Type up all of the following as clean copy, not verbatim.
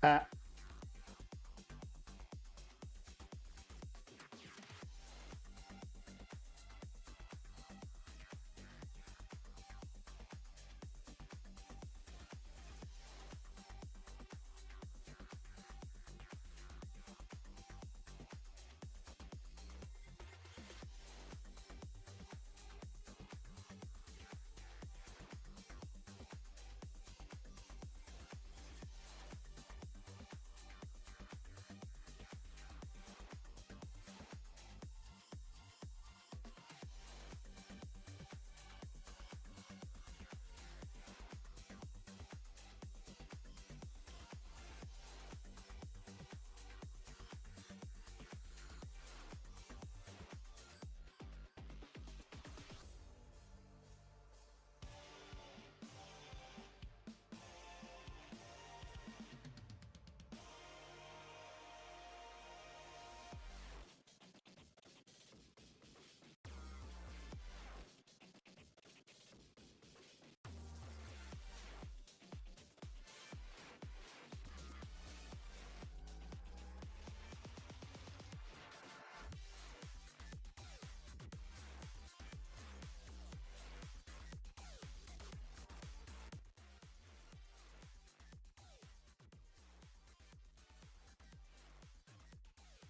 Uh,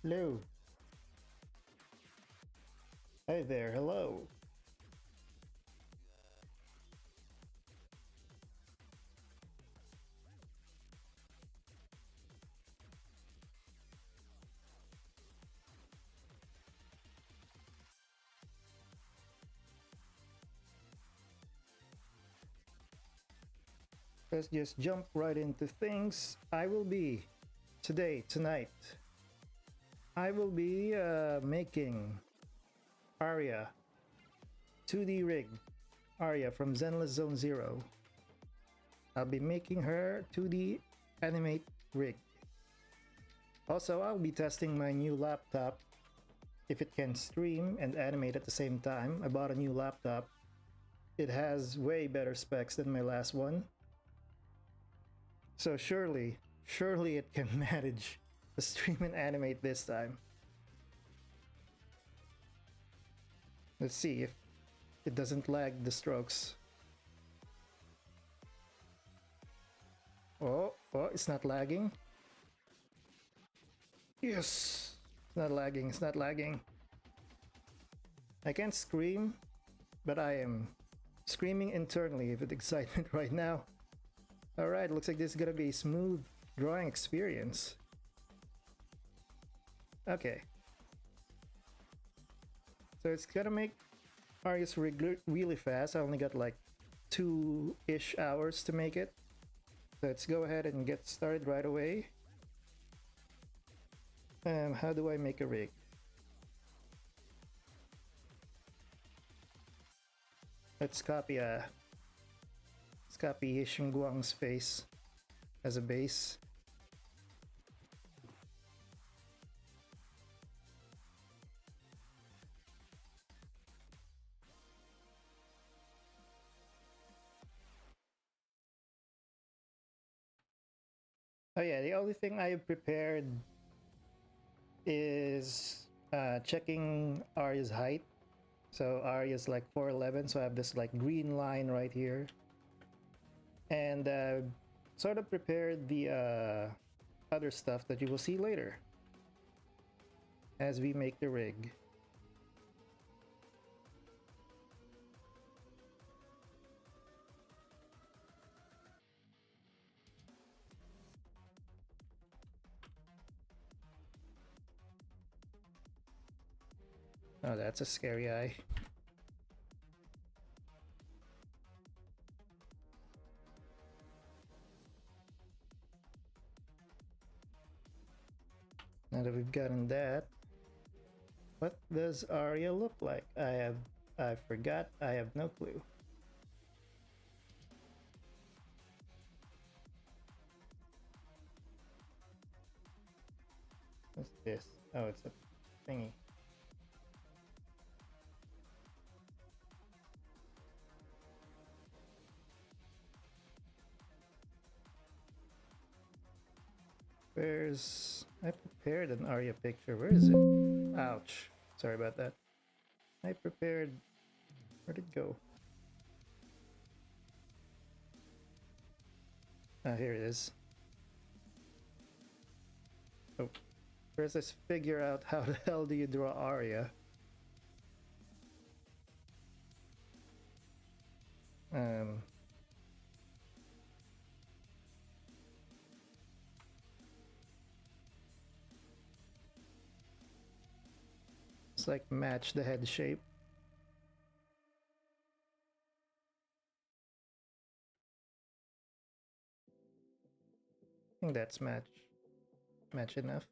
Hello. Hi there. Hello. Let's just jump right into things. Tonight, I will be making Aria 2D rig. Aria from Zenless Zone Zero. I'll be making her 2D animate rig. Also, I'll be testing my new laptop if it can stream and animate at the same time. I bought a new laptop. It has way better specs than my last one. So surely it can manage to stream and animate this time. Let's see if it doesn't lag the strokes. Oh, it's not lagging. Yes! It's not lagging, it's not lagging. I can't scream, but I am screaming internally with excitement right now. Alright, looks like this is gonna be a smooth drawing experience. Okay. So it's gonna make Aria's rig really fast. I only got like 2-ish hours to make it. Let's go ahead and get started right away. How do I make a rig? Let's copy Xinguang's face as a base. Oh yeah, the only thing I have prepared is checking Arya's height. So Arya's like 4'11", so I have this like green line right here. And sort of prepared the other stuff that you will see later as we make the rig. Oh, that's a scary eye. Now that we've gotten that, what does Arya look like? I forgot. I have no clue. What's this? Oh, it's a thingy. I prepared an Aria picture. Where is it? Ouch. Sorry about that. I prepared... Where'd it go? Ah, here it is. Oh. First, let's figure out how the hell do you draw Aria. It's like match the head shape. I think that's match enough.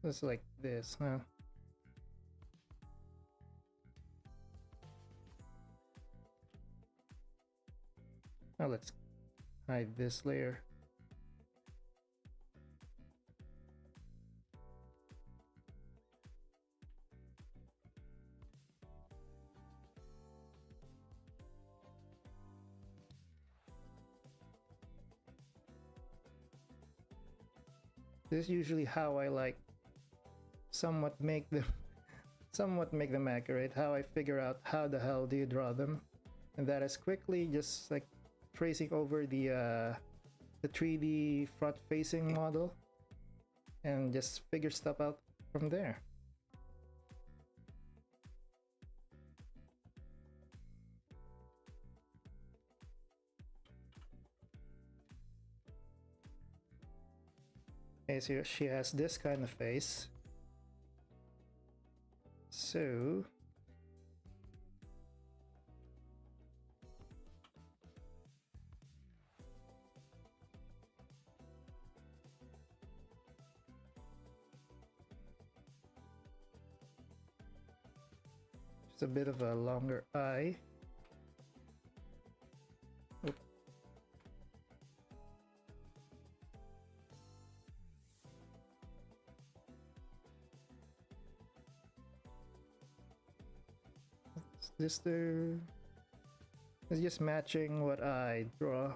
Just like this, huh? Now let's hide this layer. This is usually how I like somewhat make them accurate, how I figure out how the hell do you draw them. And that is quickly just like tracing over the 3D front facing model and just figure stuff out from there. Okay, so she has this kind of face. So it's a bit of a longer eye. Oop. Is this it's just matching what I draw.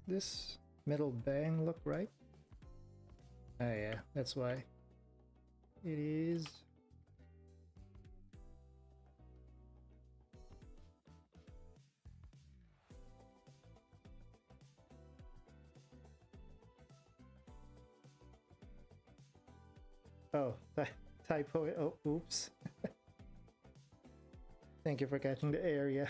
this middle bang look right? Oh yeah, that's why. It is. Oh, typo. Oh, oops. Thank you for catching the area.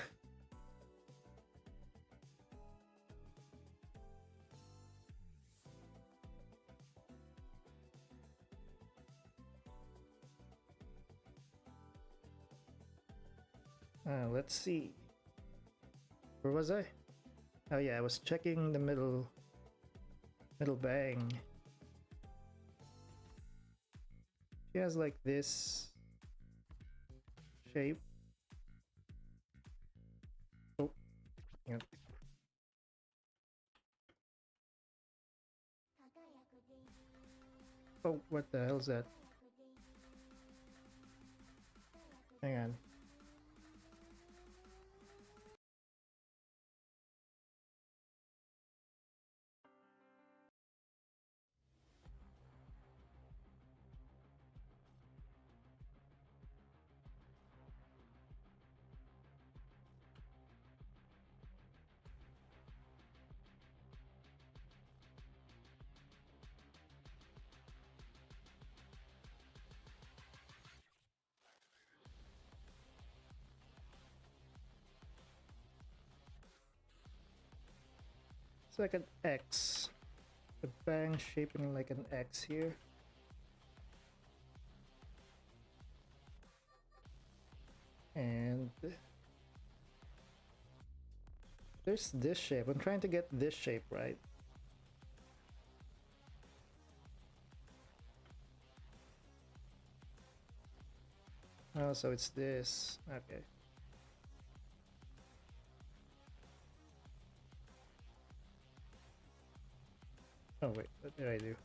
Let's see. Where was I? Oh yeah, I was checking the middle bang. She has like this shape. Oh, yep. Oh, what the hell's that? Hang on. It's like an X. The bang shaping like an X here. And there's this shape. I'm trying to get this shape right. Oh, so it's this. Okay. Oh wait, what did I do?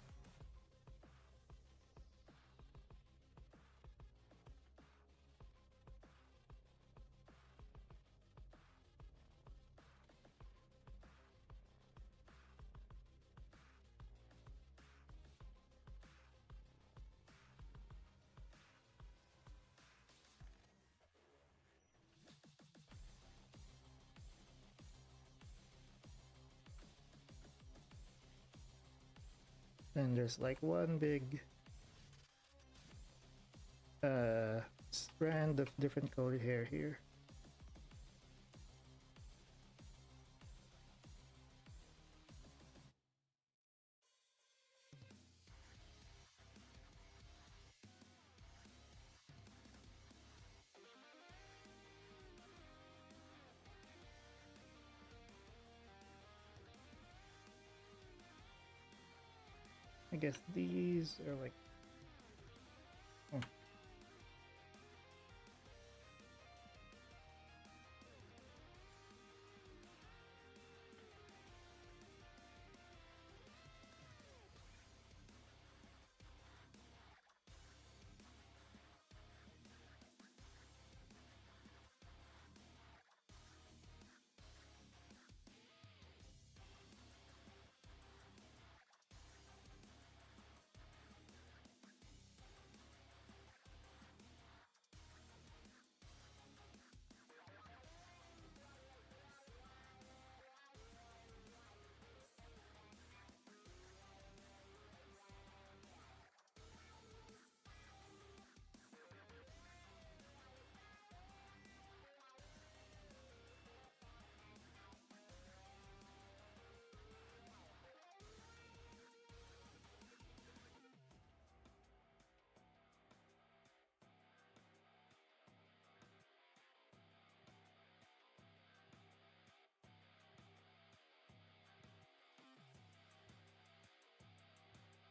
And there's like one big strand of different color hair here. I guess these are like... oh.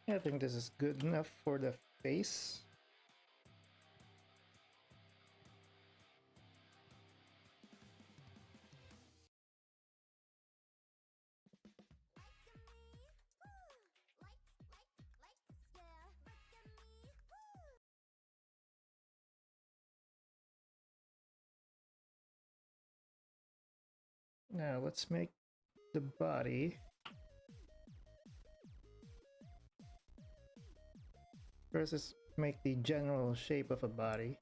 I think this is good enough for the face. Now let's make the body First, let's make the general shape of a body.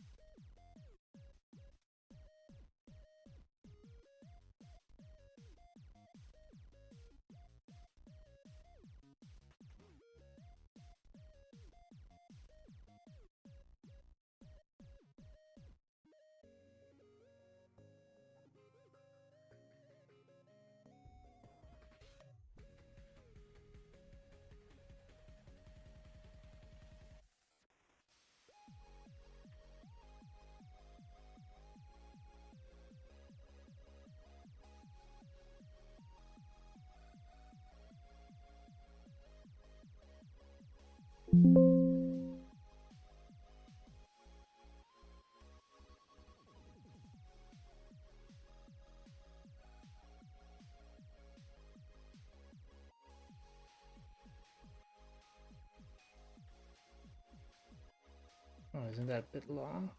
Oh, isn't that a bit long?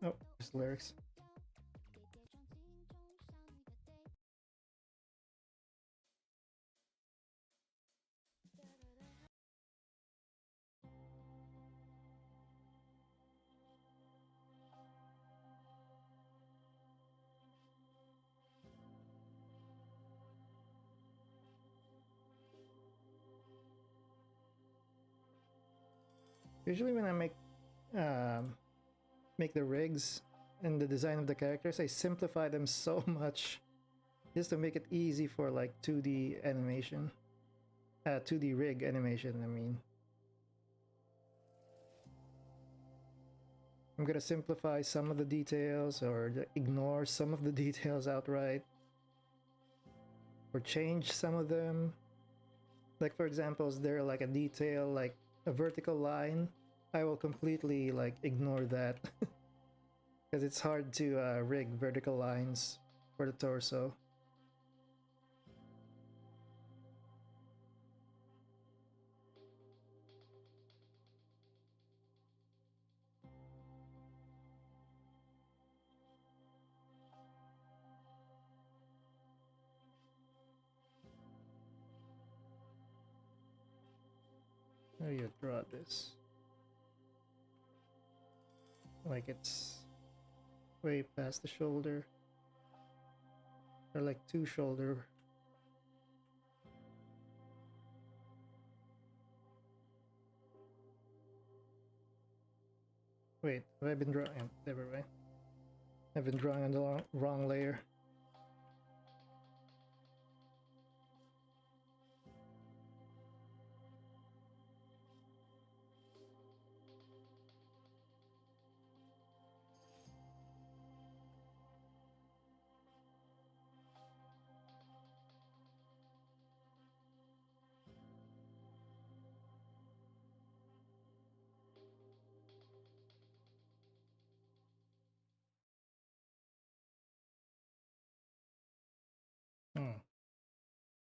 Oh, there's lyrics. Usually when I make the rigs and the design of the characters, I simplify them so much just to make it easy for like 2D animation. 2D rig animation, I mean. I'm gonna simplify some of the details or ignore some of the details outright. Or change some of them. Like for example, is there like a detail, like a vertical line? I will completely like ignore that. Because it's hard to rig vertical lines for the torso. How do you draw this? Like it's way past the shoulder. Or like two shoulder. Wait, have I been drawing? Never mind. I've been drawing on the wrong layer.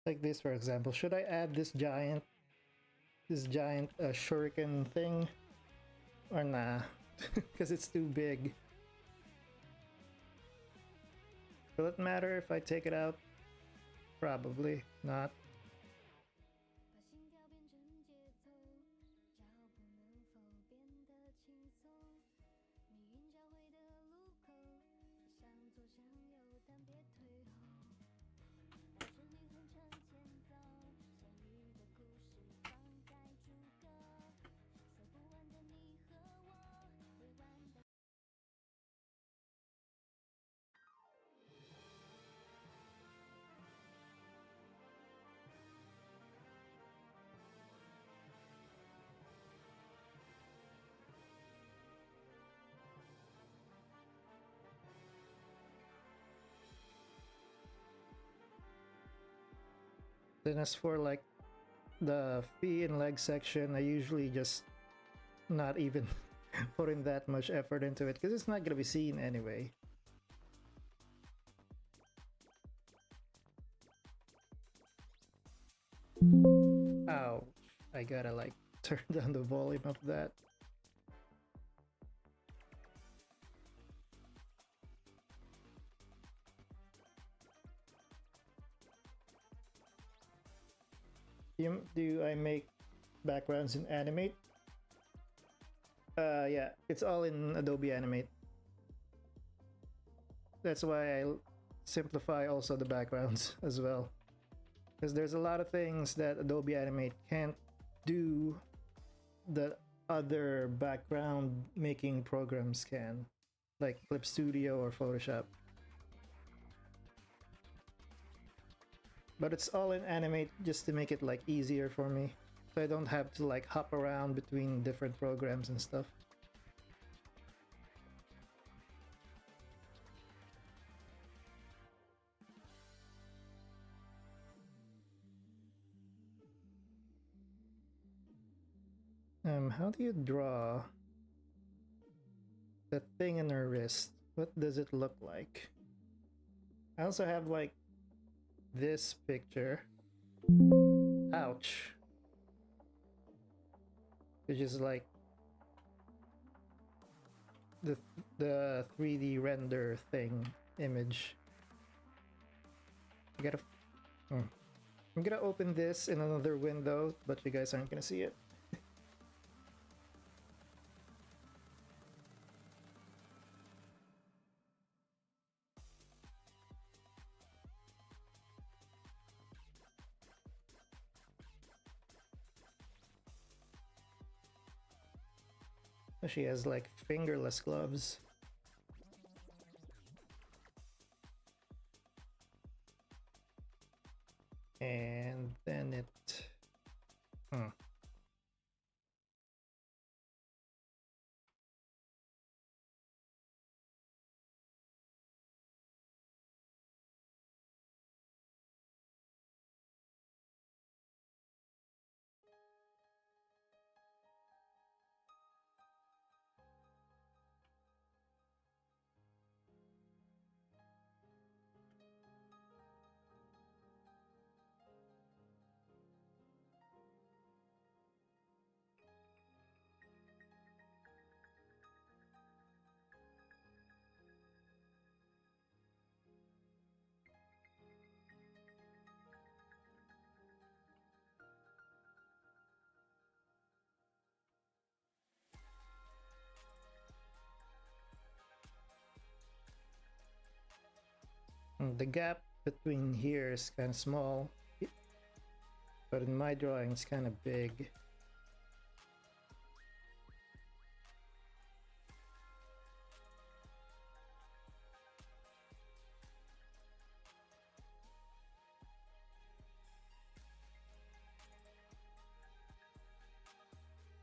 Like this, for example. Should I add this giant shuriken thing? Or nah? Because it's too big. Will it matter if I take it out? Probably not. Then as for like the feet and leg section, I usually just not even putting that much effort into it because it's not gonna be seen anyway. Ouch. I gotta like turn down the volume of that. Do I make backgrounds in Animate? Yeah, it's all in Adobe Animate. That's why I simplify also the backgrounds as well. Because there's a lot of things that Adobe Animate can't do that other background making programs can, like Clip Studio or Photoshop. But it's all in Animate just to make it like easier for me, so I don't have to like hop around between different programs and stuff. How do you draw the thing in her wrist? What does it look like? I also have like this picture. Ouch. Which is like the 3D render thing image. I gotta. I'm gonna open this in another window, but you guys aren't gonna see it. She has like fingerless gloves. And then it... The gap between here is kind of small, but in my drawing it's kind of big.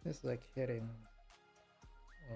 It's like hitting. Oh.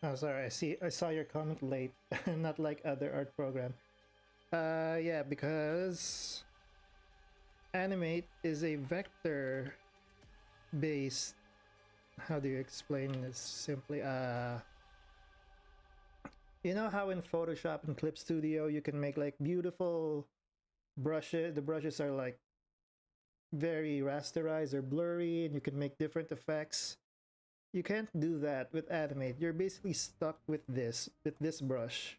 Oh, sorry. I saw your comment late. Not like other art program. Yeah, because animate is a vector based. How do you explain this simply? You know how in Photoshop and Clip Studio you can make like beautiful brushes. The brushes are like very rasterized or blurry, and you can make different effects. You can't do that with animate. You're basically stuck with this brush.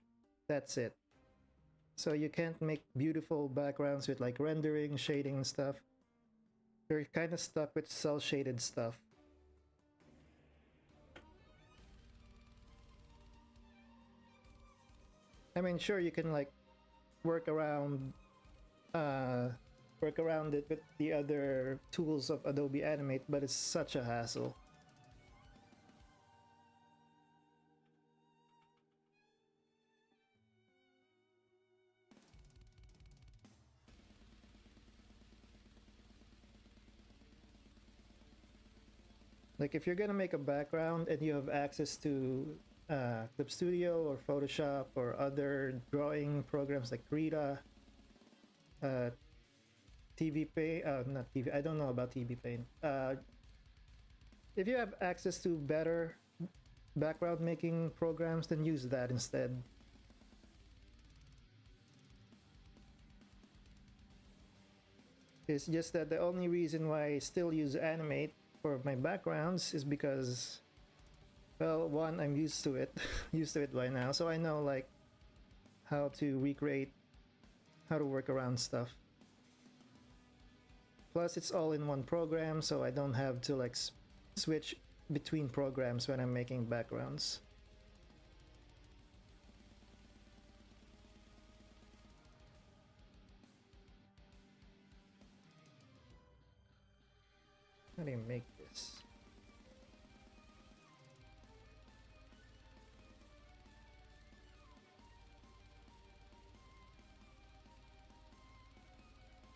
That's it. So you can't make beautiful backgrounds with like rendering, shading and stuff. You're kind of stuck with cel shaded stuff. I mean, sure, you can like work around uh work around it with the other tools of Adobe Animate, but it's such a hassle. Like if you're gonna make a background and you have access to Clip Studio or Photoshop or other drawing programs like Krita, uh, TV Paint, not TV, I don't know about TV Paint. If you have access to better background making programs, then use that instead. It's just that the only reason why I still use Animate for my backgrounds is because, well, one, I'm used to it, used to it by now, so I know like how to recreate, how to work around stuff. Plus, it's all in one program, so I don't have to like switch between programs when I'm making backgrounds. How do you make this?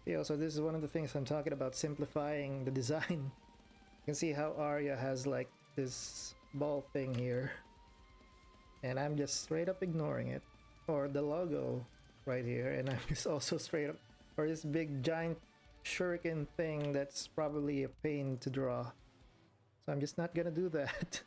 Yeah, so this is one of the things I'm talking about, simplifying the design. You can see how Aria has like this ball thing here, and I'm just straight up ignoring it. Or the logo right here, and I'm just also straight up, or this big giant shuriken thing that's probably a pain to draw. So I'm just not gonna do that.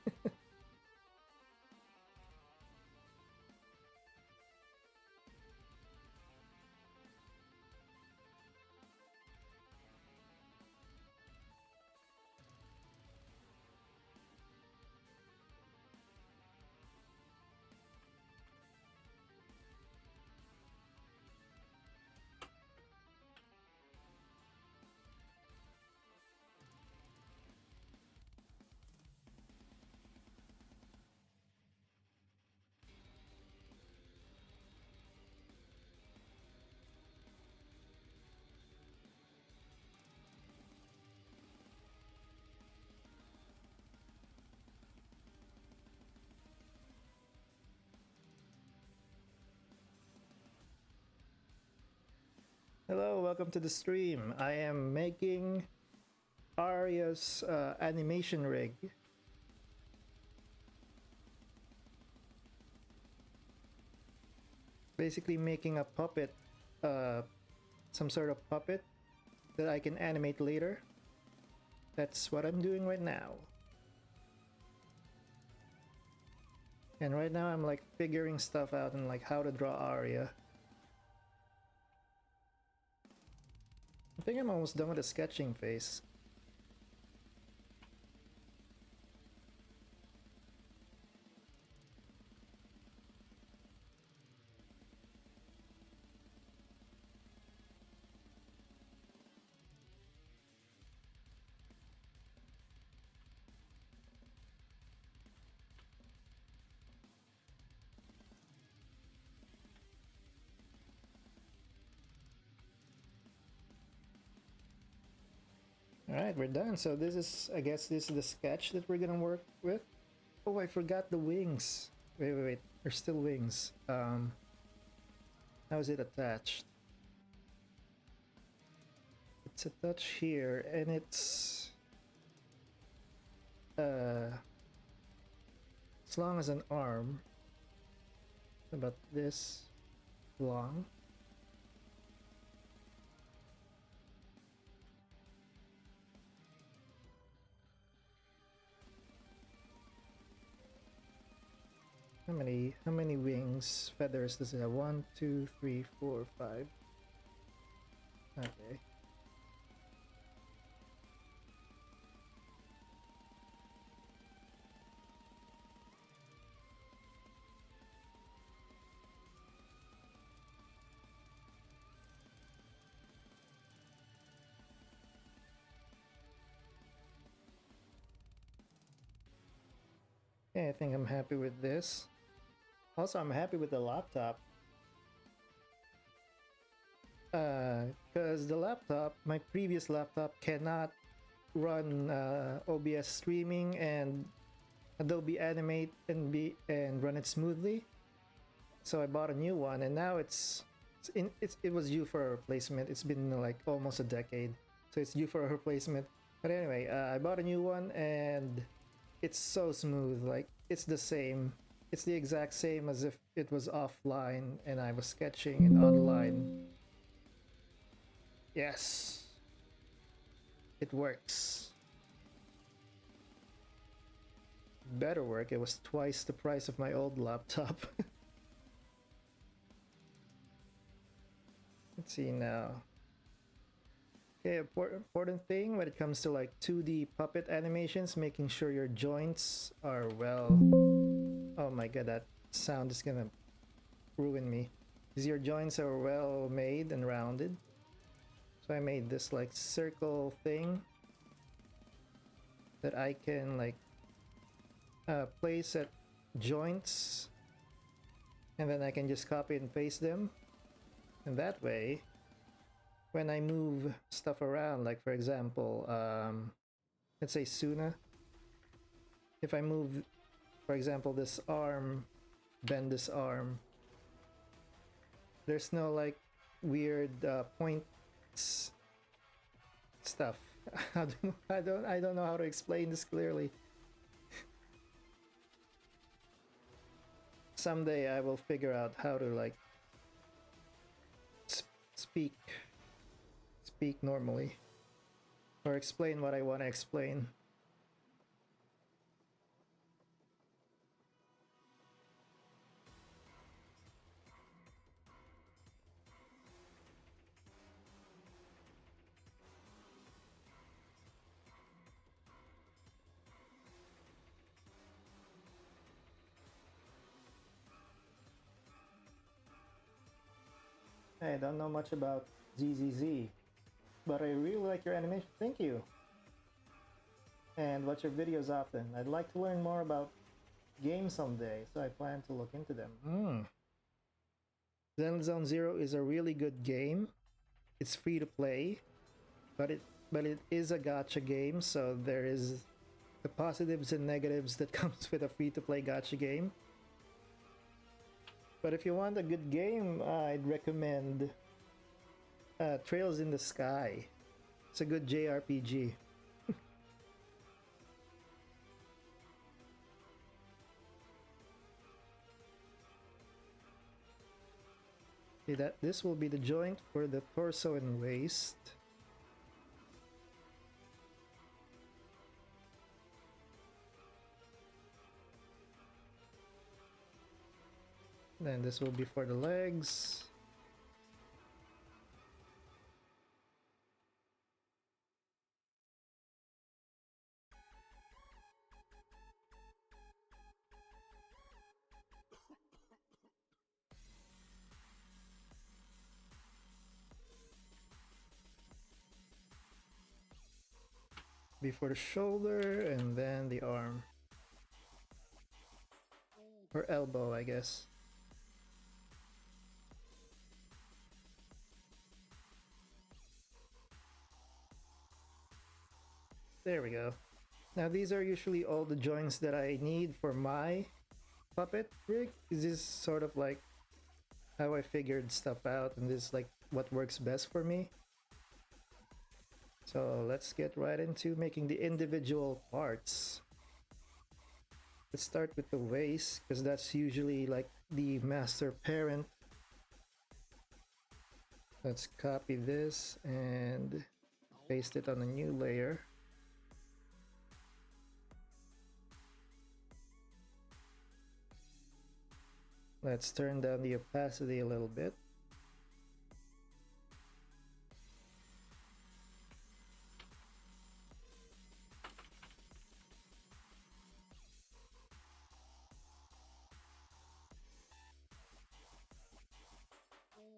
Hello, welcome to the stream. I am making Aria's animation rig. Basically making a puppet, some sort of puppet that I can animate later. That's what I'm doing right now. And right now I'm like figuring stuff out and like how to draw Aria. I think I'm almost done with the sketching phase. Alright, we're done. So this is, I guess this is the sketch that we're gonna work with. Oh, I forgot the wings. Wait. There's still wings. How is it attached? It's attached here, and it's as long as an arm. About this long. How many wings, feathers does it have? 1, 2, 3, 4, 5. Okay. Yeah, I think I'm happy with this. Also, I'm happy with the laptop. Because the laptop, my previous laptop, cannot run OBS streaming and Adobe Animate and run it smoothly. So I bought a new one, and now it was due for a replacement. It's been like almost a decade, so it's due for a replacement. But anyway, I bought a new one, and it's so smooth. Like it's the same. It's the exact same as if it was offline and I was sketching and online. Yes, it works. Better work. It was twice the price of my old laptop. Let's see now. Okay, important thing when it comes to like 2D puppet animations, making sure your joints are well. Oh my god, that sound is gonna ruin me. Because your joints are well made and rounded. So I made this like circle thing that I can like place at joints, and then I can just copy and paste them. And that way, when I move stuff around, like for example, let's say Suna, if I move, for example, this arm, bend this arm, there's no like weird points stuff. I don't know how to explain this clearly. Someday I will figure out how to like speak normally or explain what I want to explain. I don't know much about ZZZ, but I really like your animation. Thank you. And watch your videos often. I'd like to learn more about games someday, so I plan to look into them. Zone Zero is a really good game. It's free to play, but it is a gacha game, so there is the positives and negatives that comes with a free to play gacha game. But if you want a good game, I'd recommend Trails in the Sky. It's a good JRPG. Okay, this will be the joint for the torso and waist. Then this will be for the legs. Before the shoulder and then the arm. Or elbow, I guess. There we go. Now these are usually all the joints that I need for my puppet rig. This is sort of like how I figured stuff out, and this is like what works best for me. So let's get right into making the individual parts. Let's start with the waist, because that's usually like the master parent. Let's copy this and paste it on a new layer. Let's turn down the opacity a little bit.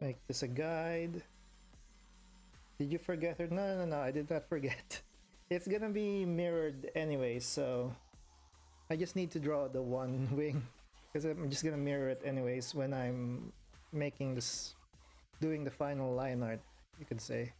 Make this a guide. Did you forget her? No, I did not forget. It's gonna be mirrored anyway, so I just need to draw the one wing, because I'm just gonna mirror it anyways when I'm making this, doing the final line art, you could say.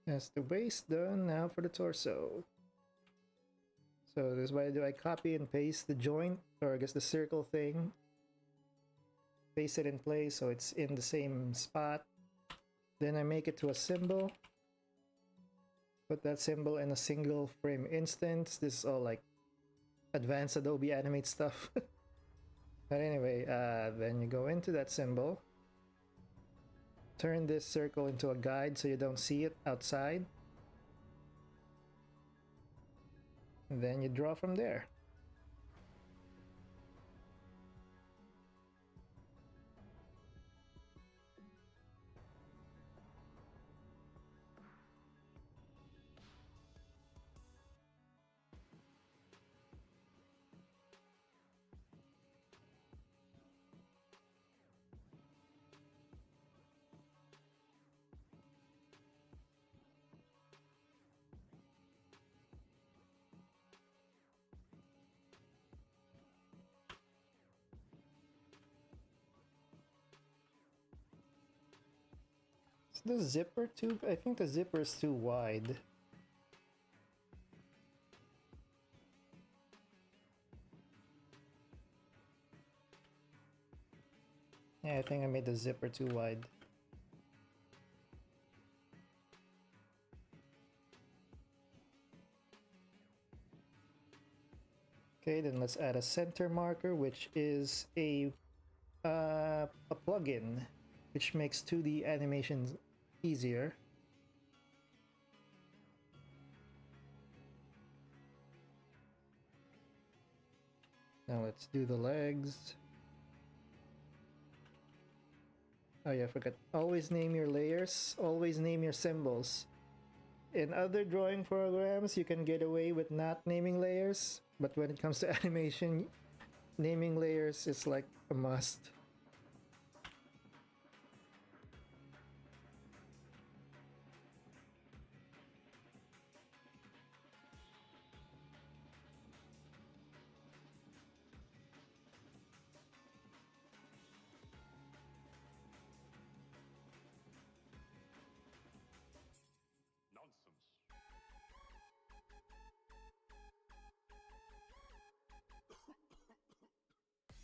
That's the waist done. Now for the torso. So this is why do I copy and paste the joint, or I guess the circle thing. Paste it in place so it's in the same spot. Then I make it to a symbol. Put that symbol in a single frame instance. This is all like advanced Adobe Animate stuff. But anyway, then you go into that symbol. Turn this circle into a guide so you don't see it outside. And then you draw from there. Is the zipper too? I think the zipper is too wide. Yeah, I think I made the zipper too wide. Okay, then let's add a center marker, which is a plugin which makes 2D animations easier. Now let's do the legs. Oh yeah, I forgot. Always name your layers. Always name your symbols. In other drawing programs, you can get away with not naming layers, but when it comes to animation, naming layers is like a must.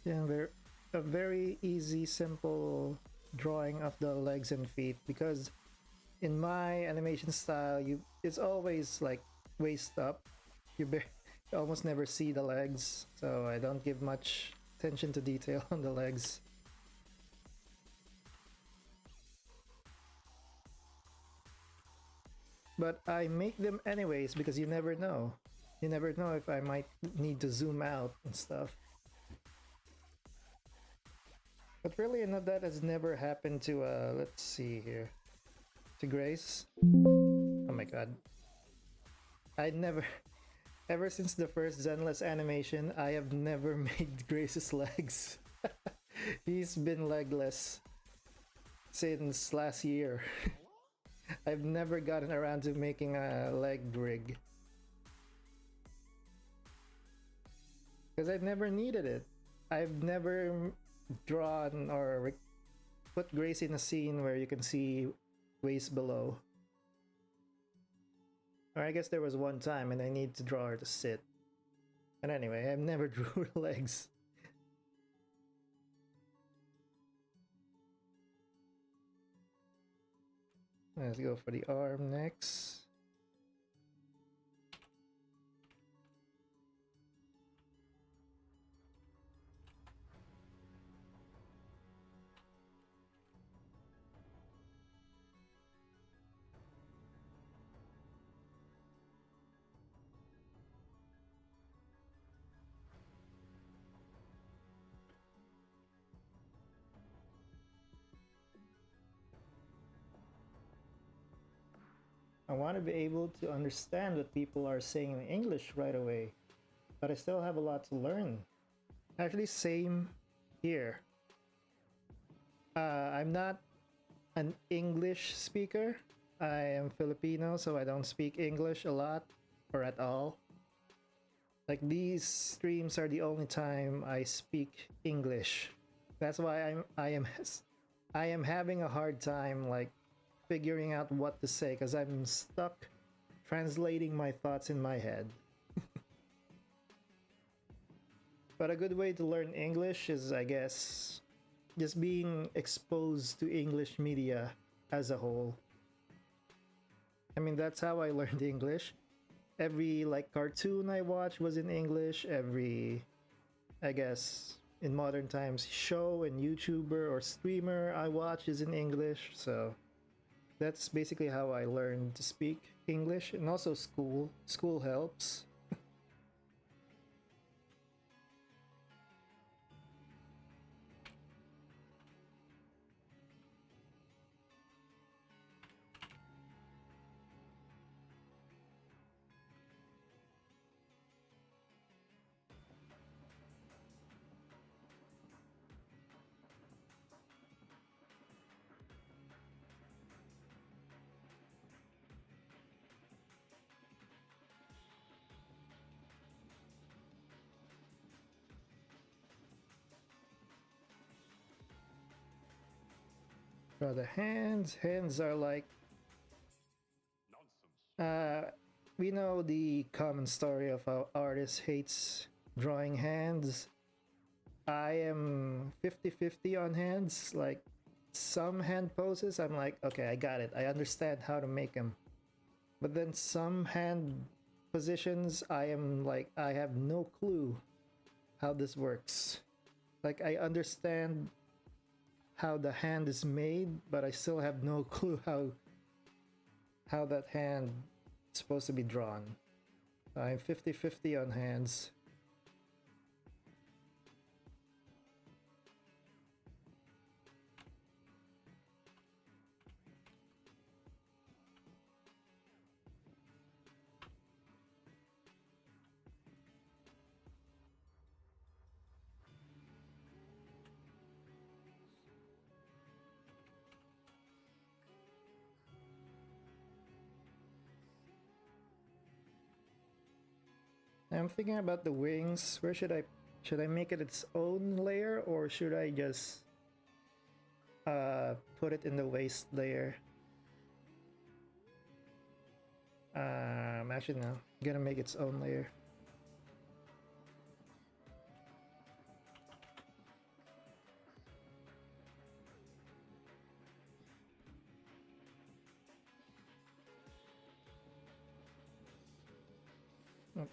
Yeah, a very easy, simple drawing of the legs and feet, because in my animation style, it's always like waist up. You almost never see the legs, so I don't give much attention to detail on the legs. But I make them anyways because you never know. You never know if I might need to zoom out and stuff. But really, that has never happened to, let's see here. To Grace. Oh my god. I never... Ever since the first Zenless animation, I have never made Grace's legs. He's been legless. since last year. I've never gotten around to making a leg rig because I've never needed it. I've never drawn or put Grace in a scene where you can see waist below. Or I guess there was one time and I need to draw her to sit. And anyway, I've never drew her legs. Let's go for the arm next. I want to be able to understand what people are saying in English right away, but I still have a lot to learn. Actually, same here. I'm not an English speaker. I am Filipino, so I don't speak English a lot or at all. Like these streams are the only time I speak English. That's why I am having a hard time like figuring out what to say because I'm stuck translating my thoughts in my head. But a good way to learn English is, I guess, just being exposed to English media as a whole. I mean, that's how I learned English. Every like cartoon I watched was in English. Every, I guess, in modern times, show and YouTuber or streamer I watch is in English. So that's basically how I learned to speak English. And also school helps. For the hands are like we know the common story of how artist hates drawing hands. I am 50-50 on hands. Like some hand poses, I'm like, okay, I got it. I understand how to make them. But then some hand positions, I am like, I have no clue how this works. Like I understand how the hand is made, but I still have no clue how that hand is supposed to be drawn. I'm 50-50 on hands. I'm thinking about the wings. Where should I make it its own layer, or should I just put it in the waist layer? Actually no, I'm gonna make its own layer. Oh.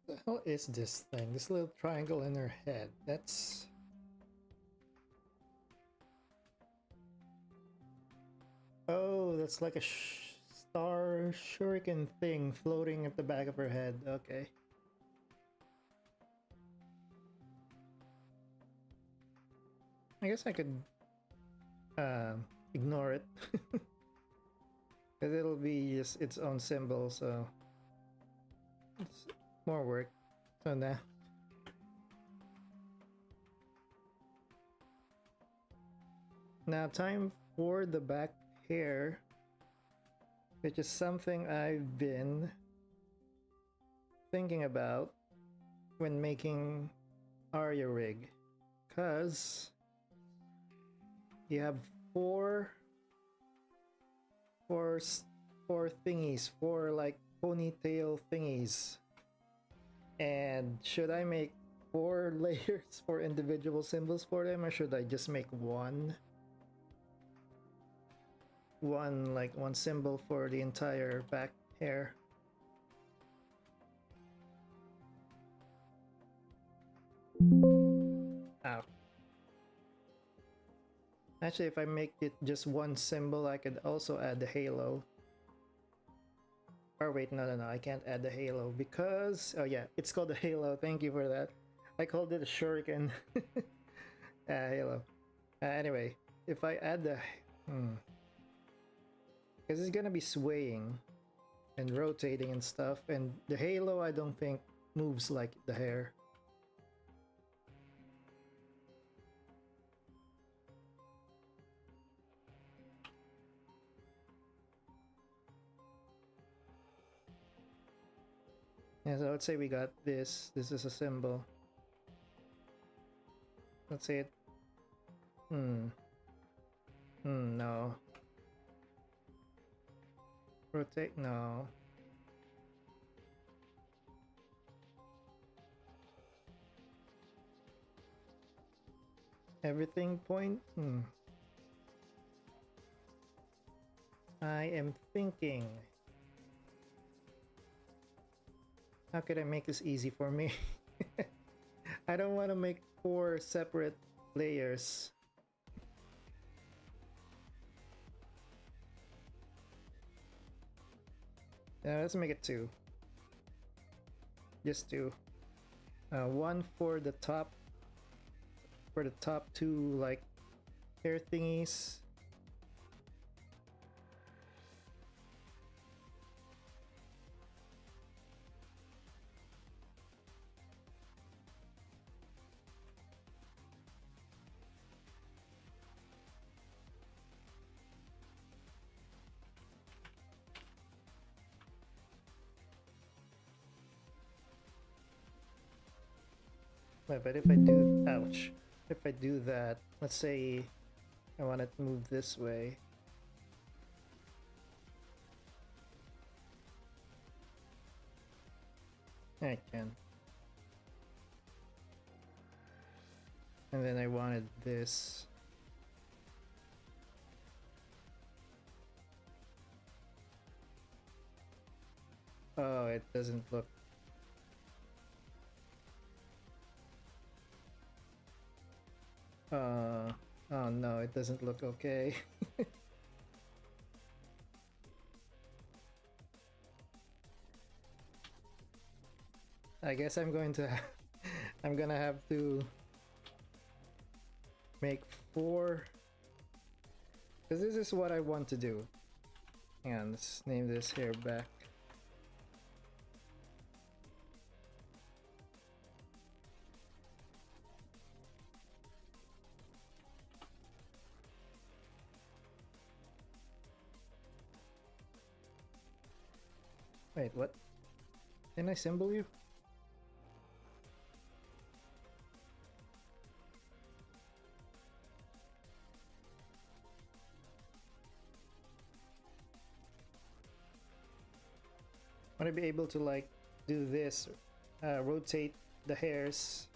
What the hell is this thing? This little triangle in her head. That's... Oh, that's like a star shuriken thing floating at the back of her head. Okay. I guess I could ignore it. Because it'll be just its own symbol, so it's more work. So now time for the back hair, which is something I've been thinking about when making Aria rig, because you have four thingies, four like ponytail thingies, and should I make 4 layers for individual symbols for them, or should I just make one symbol for the entire back hair? Ow. Actually, if I make it just one symbol, I could also add the halo. Or wait, no, I can't add the halo because... Oh yeah, it's called the halo. Thank you for that. I called it a shuriken. Halo. Anyway, if I add the... Because it's gonna be swaying and rotating and stuff, and the halo I don't think moves like the hair. Yeah, so let's say we got this. This is a symbol. Let's say it. No. Rotate, no. Everything point? I am thinking. How could I make this easy for me? I don't want to make 4 separate layers. Let's make it 2. Just 2. One for the top 2 like hair thingies. But if I do, ouch, if I do that, let's say I want it to move this way. I can. And then I wanted this. Oh, it doesn't look... oh no, it doesn't look okay. I guess I'm going to I'm gonna have to make 4, because this is what I want to do. Hang on, let's name this hair back. Wait, what? Can I symbol you? Want to be able to like do this, rotate the hairs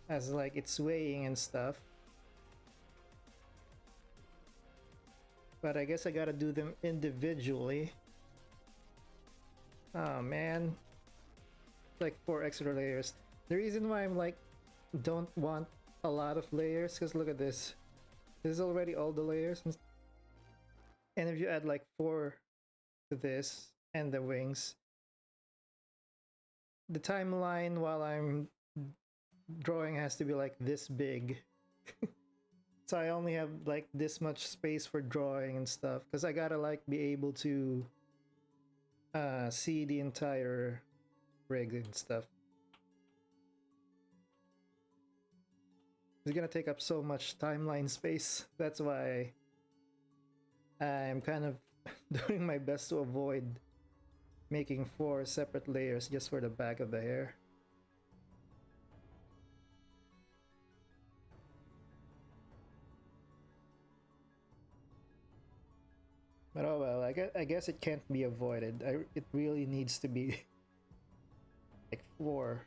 as like it's swaying and stuff. But I guess I gotta do them individually. Oh man. like 4 extra layers. The reason why I'm like don't want a lot of layers, because look at this. This is already all the layers, and if you add like 4 to this and the wings, the timeline while I'm drawing has to be like this big. So I only have like this much space for drawing and stuff, because I gotta like be able to see the entire rig and stuff. It's gonna take up so much timeline space. That's why I'm kind of doing my best to avoid making 4 separate layers just for the back of the hair. But oh well, I guess it can't be avoided. It really needs to be like 4.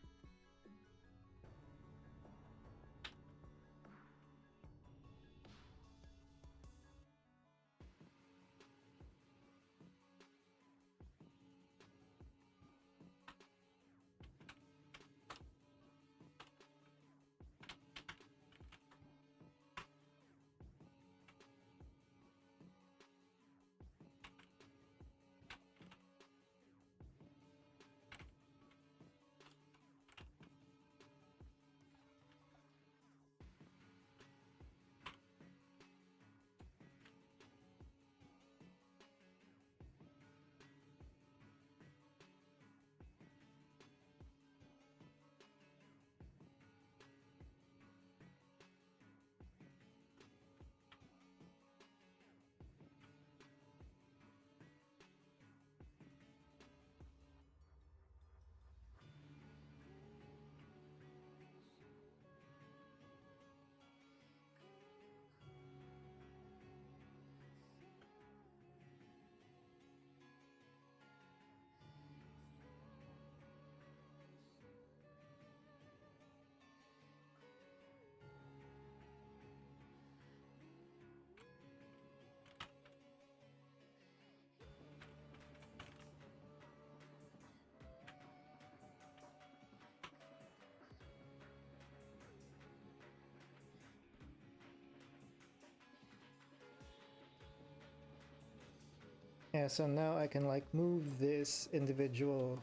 Yeah, so now I can like move this individual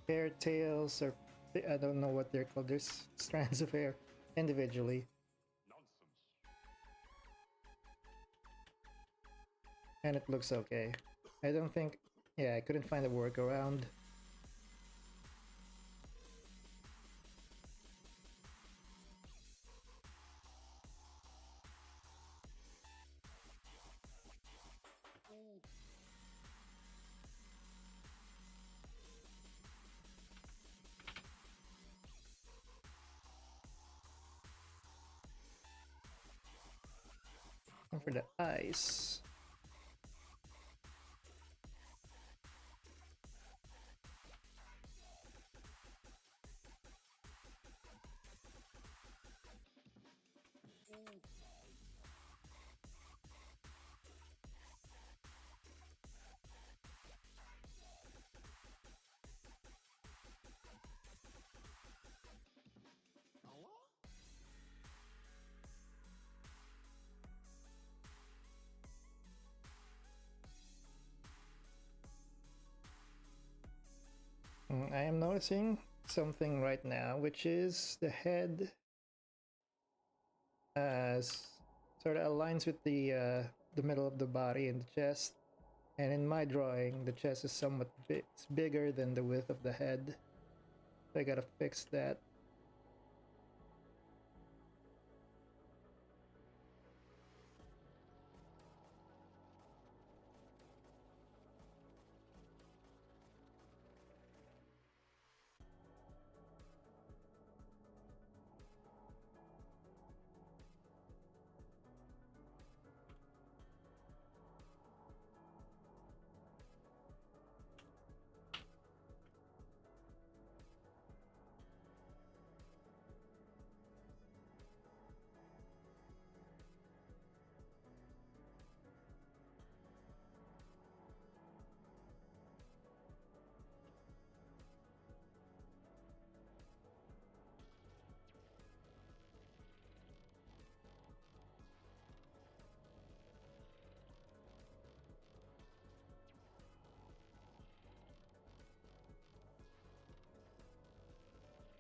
hair tails, or I don't know what they're called. There's strands of hair individually. And it looks okay. I don't think... Yeah, I couldn't find a workaround. And for the eyes... I am noticing something right now, which is the head sort of aligns with the middle of the body and the chest. And in my drawing, the chest is somewhat bigger than the width of the head. So I gotta fix that.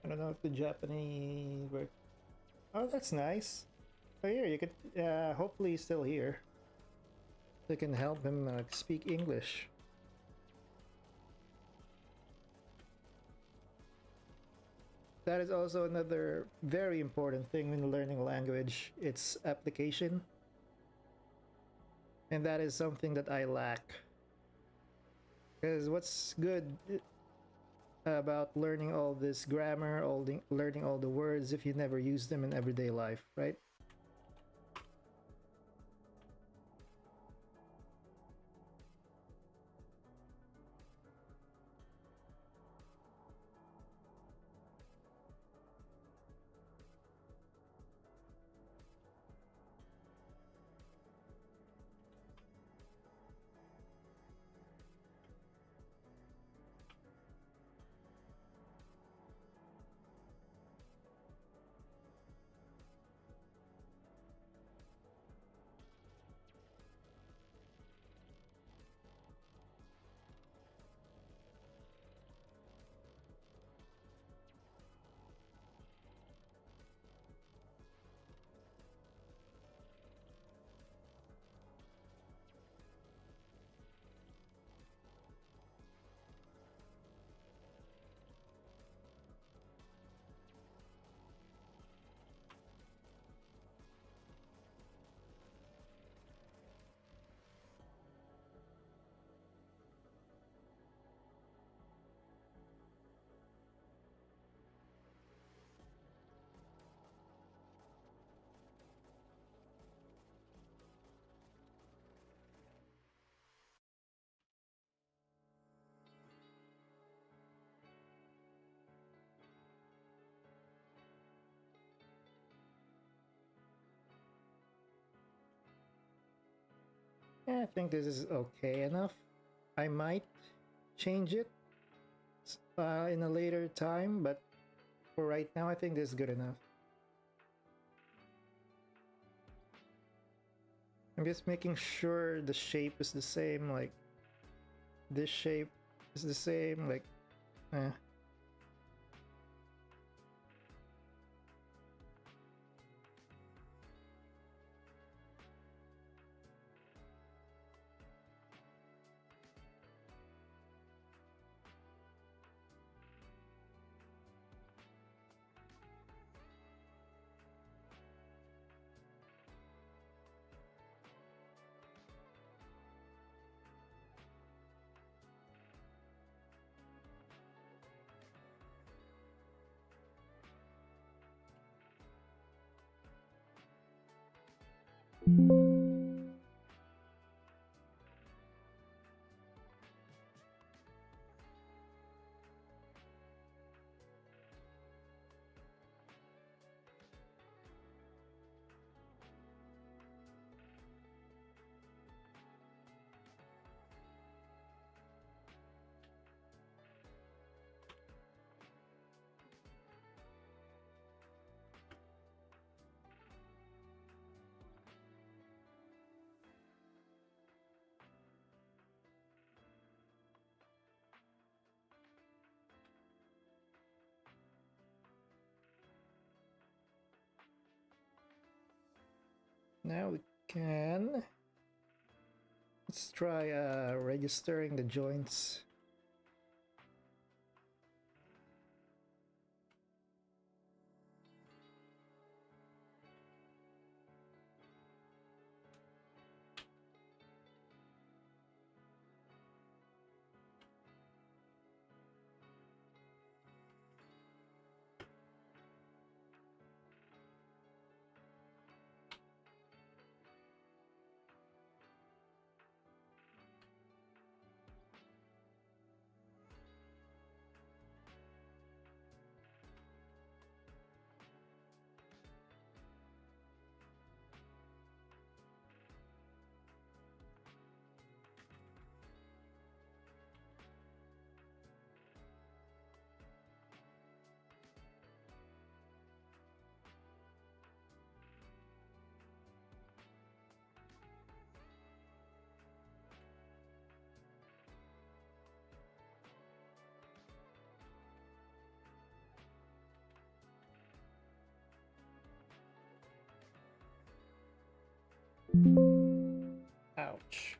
I don't know if the Japanese were. Oh, that's nice. Oh, here you could. Hopefully, he's still here. They can help him speak English. That is also another very important thing when learning a language. Its application, and that is something that I lack. Because what's good about learning all this grammar, learning all the words if you never use them in everyday life, right? Yeah, I think this is okay enough. I might change it in a later time, but for right now, I think this is good enough. I'm just making sure the shape is the same, like this shape is the same, like eh. Now we can. Let's try registering the joints. Ouch.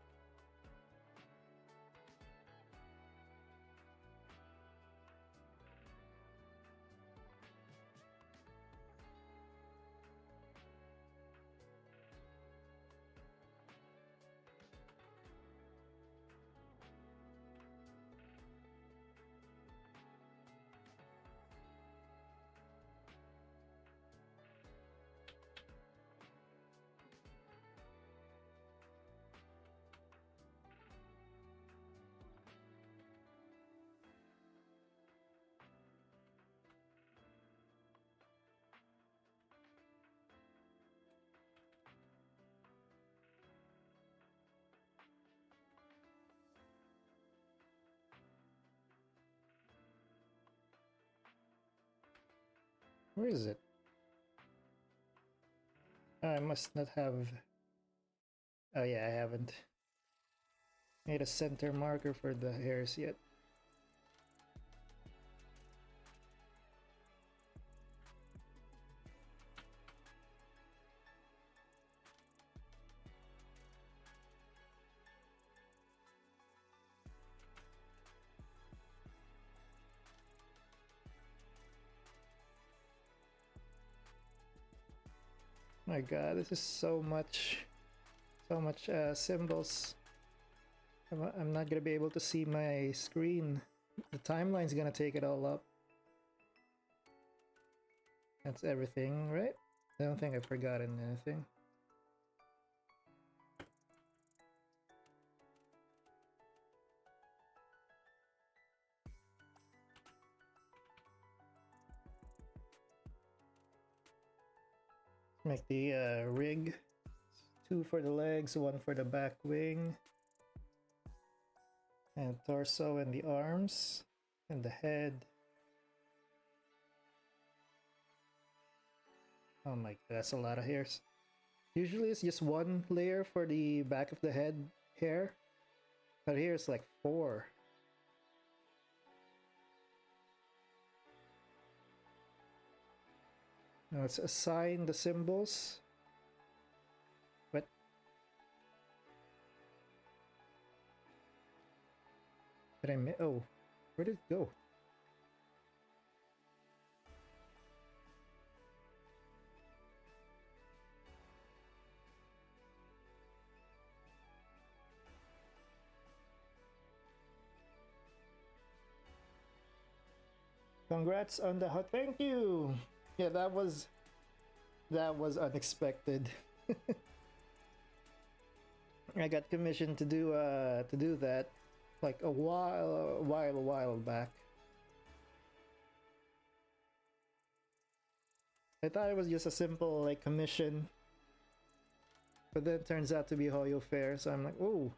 Where is it? I must not have... Oh yeah, I haven't made a center marker for the hairs yet. My god, this is so much symbols. I'm not gonna be able to see my screen. The timeline's gonna take it all up. That's everything, right? I don't think I've forgotten anything. Make the rig. 2 for the legs, 1 for the back wing. And torso and the arms. And the head. Oh my god, that's a lot of hairs. Usually it's just 1 layer for the back of the head hair. But here it's like 4. Now let's assign the symbols. What? Did I miss? Oh, where did it go? Congrats on the hot. Thank you. Yeah, that was unexpected. I got commissioned to do that like a while back. I thought it was just a simple like commission, but then it turns out to be Hoyo Fair, so I'm like, oh.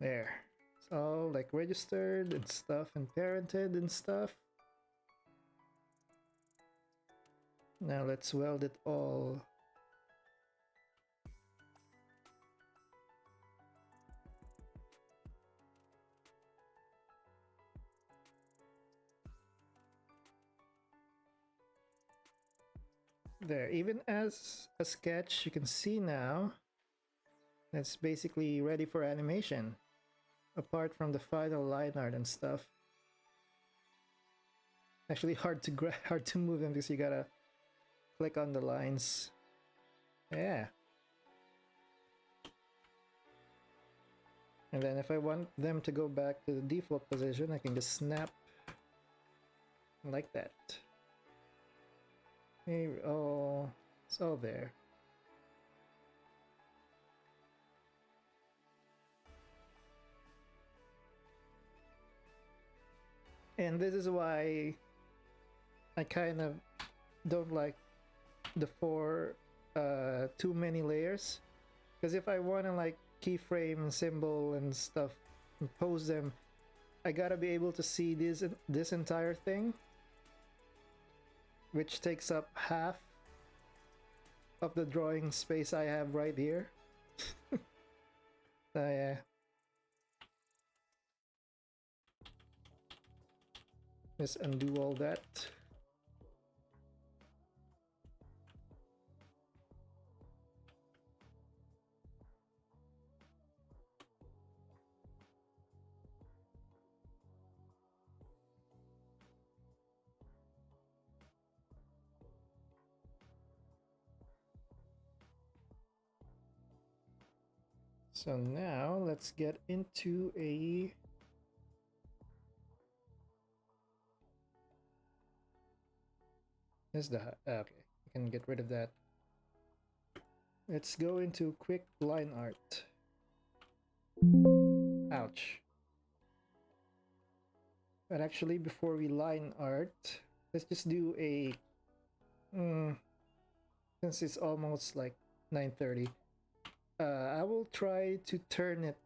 There. It's all like registered and stuff and parented and stuff. Now let's weld it all. There, even as a sketch, you can see now it's basically ready for animation. Apart from the final line art and stuff. Actually hard to move them because you gotta click on the lines. Yeah. And then if I want them to go back to the default position, I can just snap like that. Here, oh, it's all there. And this is why I kind of don't like the 4 too many layers, Because if I want to like keyframe and symbol and stuff and pose them, I gotta be able to see this entire thing, which takes up half of the drawing space I have right here. So yeah. Just undo all that. So now let's get into a this is the okay, I can get rid of that. Let's go into quick line art. Ouch. But actually, before we line art, let's just do a since it's almost like 9:30. I will try to turn it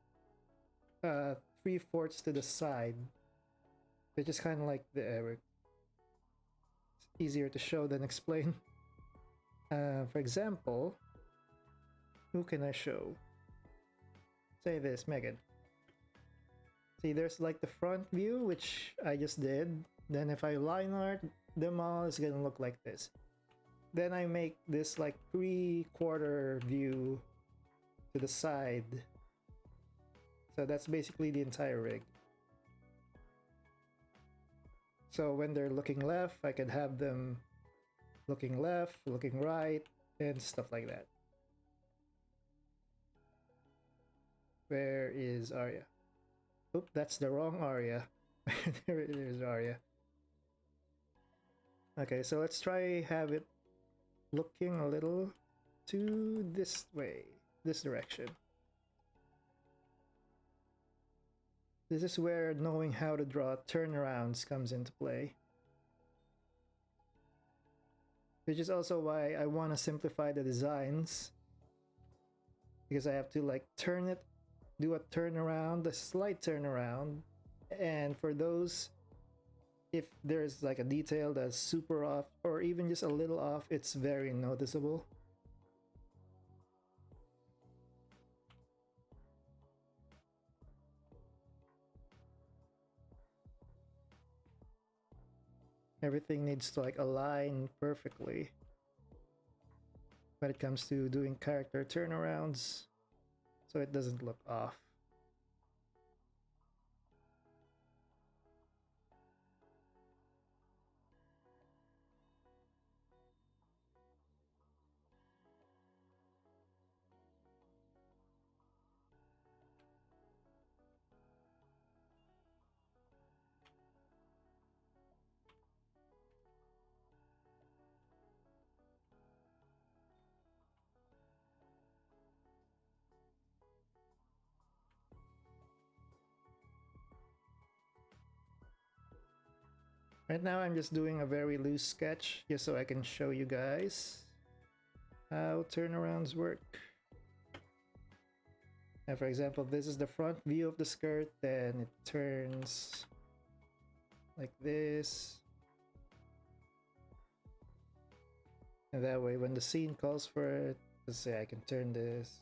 3/4 to the side, which is kind of like the it's easier to show than explain. For example, who can I show? Say this, Megan. See, there's like the front view, which I just did. Then if I line art them all, it's gonna look like this. Then I make this like 3/4 view to the side. So that's basically the entire rig. So when they're looking left, I can have them looking left, looking right, and stuff like that. Where is Aria? Oop, that's the wrong Aria. There it is, Aria. Okay, so let's try have it looking a little to this way, this direction. This is where knowing how to draw turnarounds comes into play. Which is also why I want to simplify the designs. Because I have to like turn it, do a turnaround, a slight turnaround. And for those, if there's like a detail that's super off or even just a little off, it's very noticeable. Everything needs to like align perfectly when it comes to doing character turnarounds, so it doesn't look off. Right now I'm just doing a very loose sketch just so I can show you guys how turnarounds work. And for example, this is the front view of the skirt, then it turns like this. And that way when the scene calls for it, let's say I can turn this,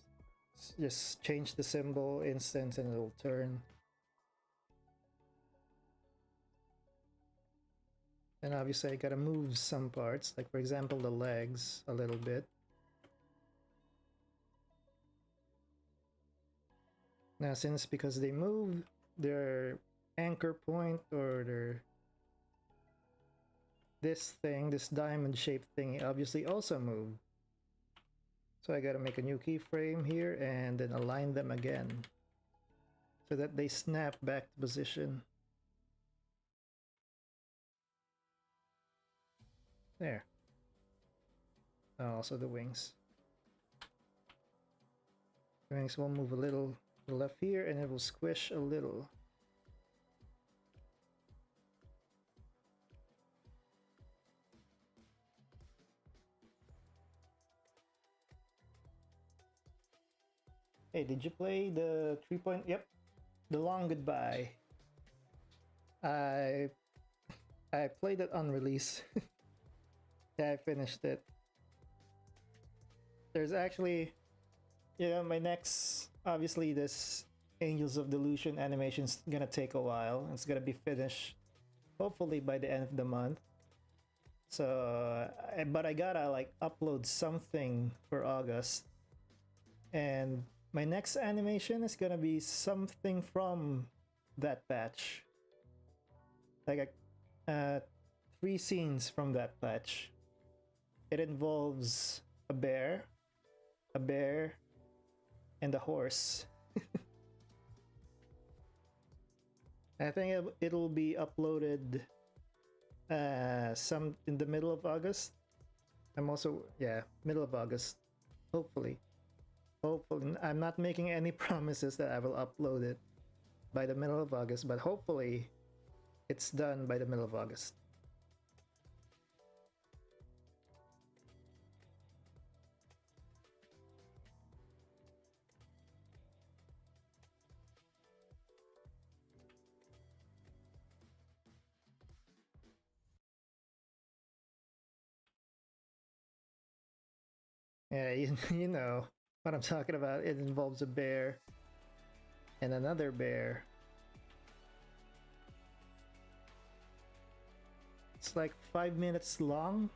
just change the symbol instance and it'll turn. And obviously I gotta move some parts, like for example the legs a little bit. Now since because they move, their anchor point or their this thing, this diamond shaped thing obviously also moved. So I gotta make a new keyframe here and then align them again so that they snap back to position. There. Also the wings. The wings will move a little to the left here and it will squish a little. Hey, did you play the 3 point? Yep, the long goodbye. I I played it on release. Yeah, I finished it. There's actually, my next, obviously, this Angels of Delusion animation's gonna take a while. It's gonna be finished hopefully by the end of the month. So, but I gotta like upload something for August, and my next animation is gonna be something from that batch, like three scenes from that batch. It involves a bear, and a horse. I think it'll be uploaded some in the middle of August. I'm also, yeah, middle of August, hopefully. Hopefully, I'm not making any promises that I will upload it by the middle of August, but hopefully it's done by the middle of August. Yeah, you know what I'm talking about. It involves a bear and another bear. It's like 5 minutes long.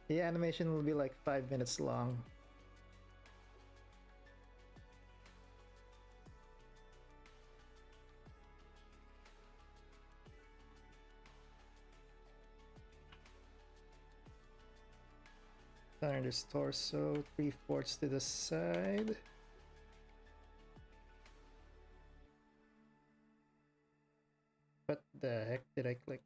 The animation will be like 5 minutes long. Turn this torso 3/4 to the side. What the heck did I click?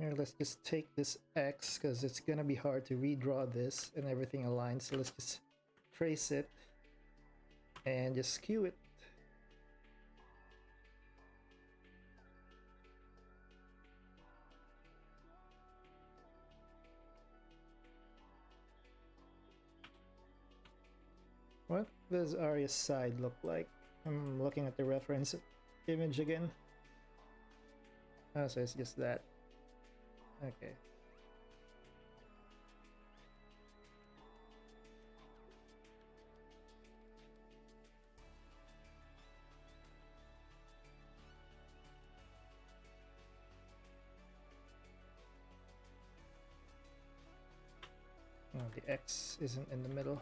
Here, let's just take this X because it's gonna be hard to redraw this and everything aligned. So let's just trace it and just skew it. What does Aria's side look like? I'm looking at the reference image again. Oh, so it's just that. Okay. Oh, the X isn't in the middle.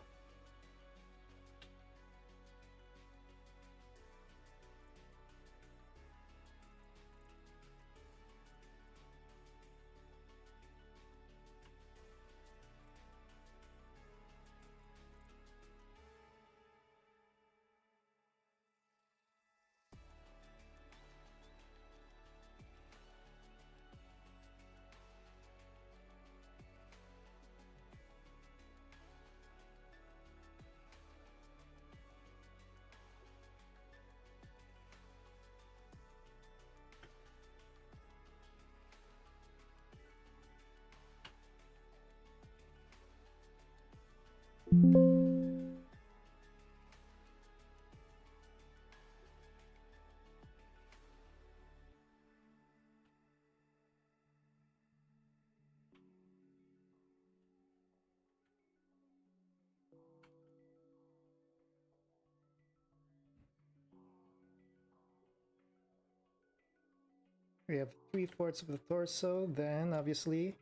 We have 3/4 of the torso, then obviously,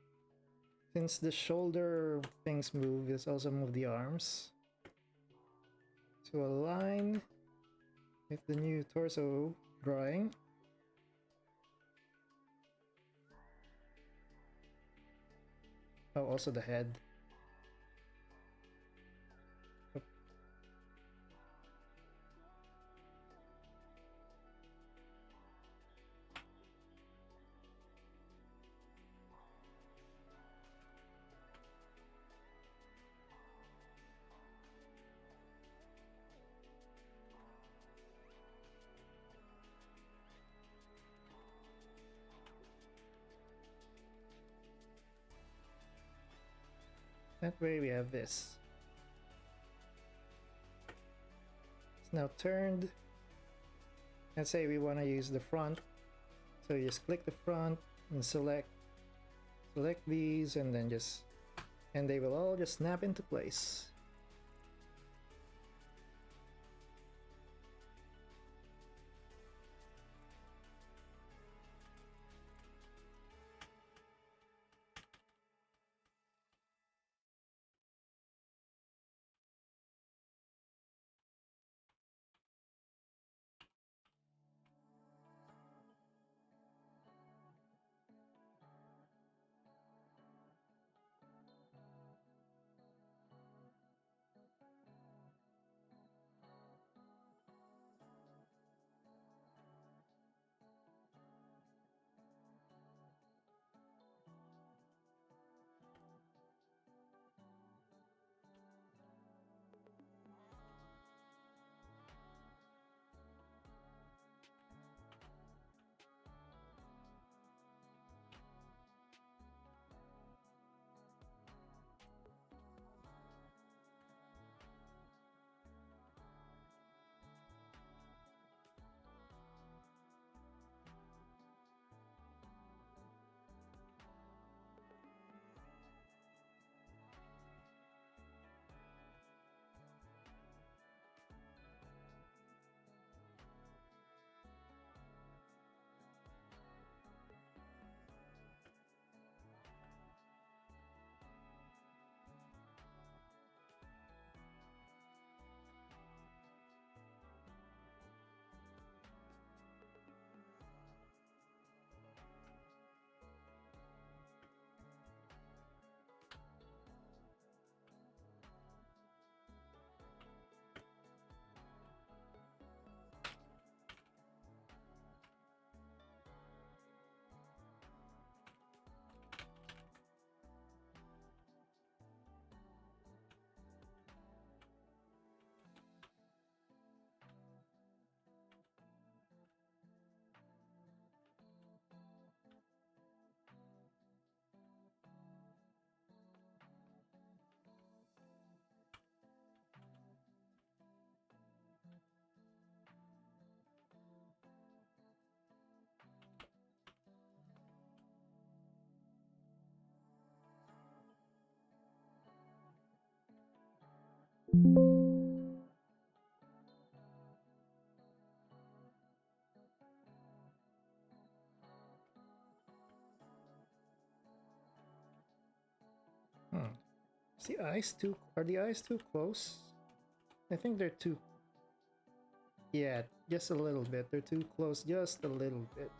since the shoulder things move, let's also move the arms to align with the new torso drawing. Oh, also the head. That way we have this. It's now turned. Let's say we want to use the front. So you just click the front and select these, and then and they will all just snap into place. Are the eyes too close? I think they're too... Yeah, just a little bit. They're too close, just a little bit.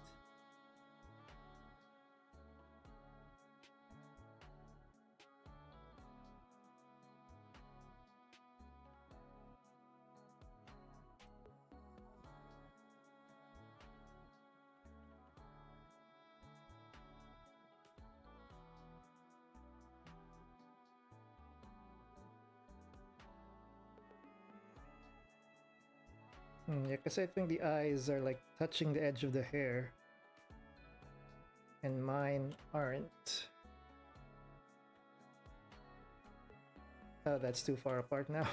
Yeah, because I think the eyes are like touching the edge of the hair. And mine aren't. Oh, that's too far apart now.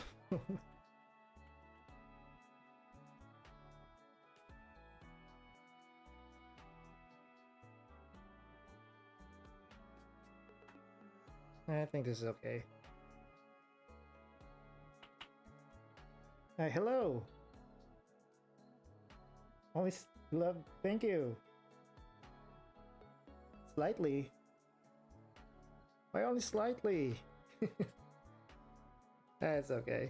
I think this is okay. Hi, hello! Always love, thank you! Slightly. Why only slightly? That's okay.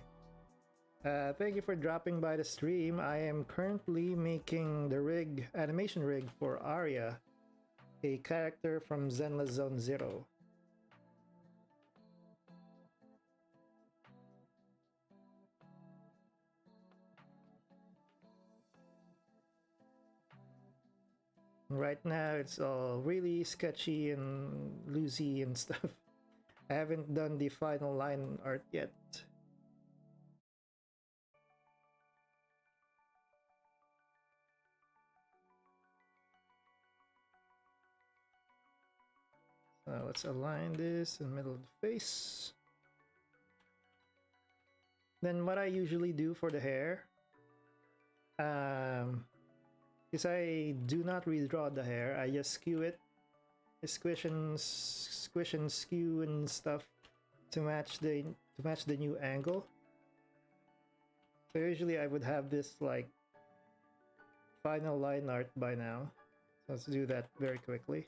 Thank you for dropping by the stream. I am currently making the animation rig for Aria, a character from Zenless Zone Zero. Right now it's all really sketchy and loosey and stuff. I haven't done the final line art yet. So let's align this in the middle of the face. Then what I usually do for the hair, is I do not redraw the hair. I just skew it, squish and skew and stuff to match the new angle. So usually I would have this like final line art by now. So let's do that very quickly.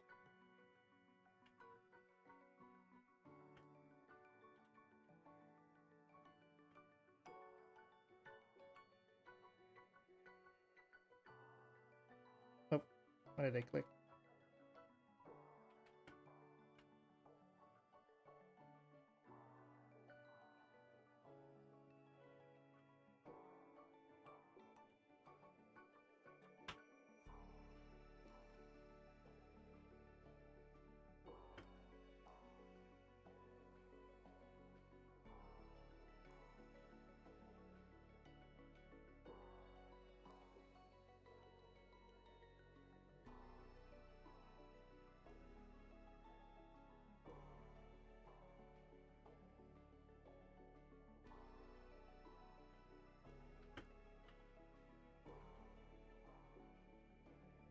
Oh, why did I click?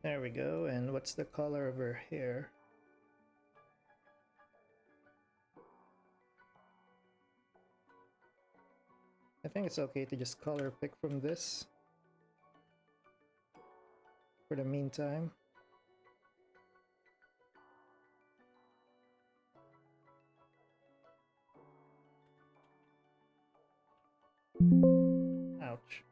There we go. And what's the color of her hair? I think it's okay to just color pick from this for the meantime. Ouch.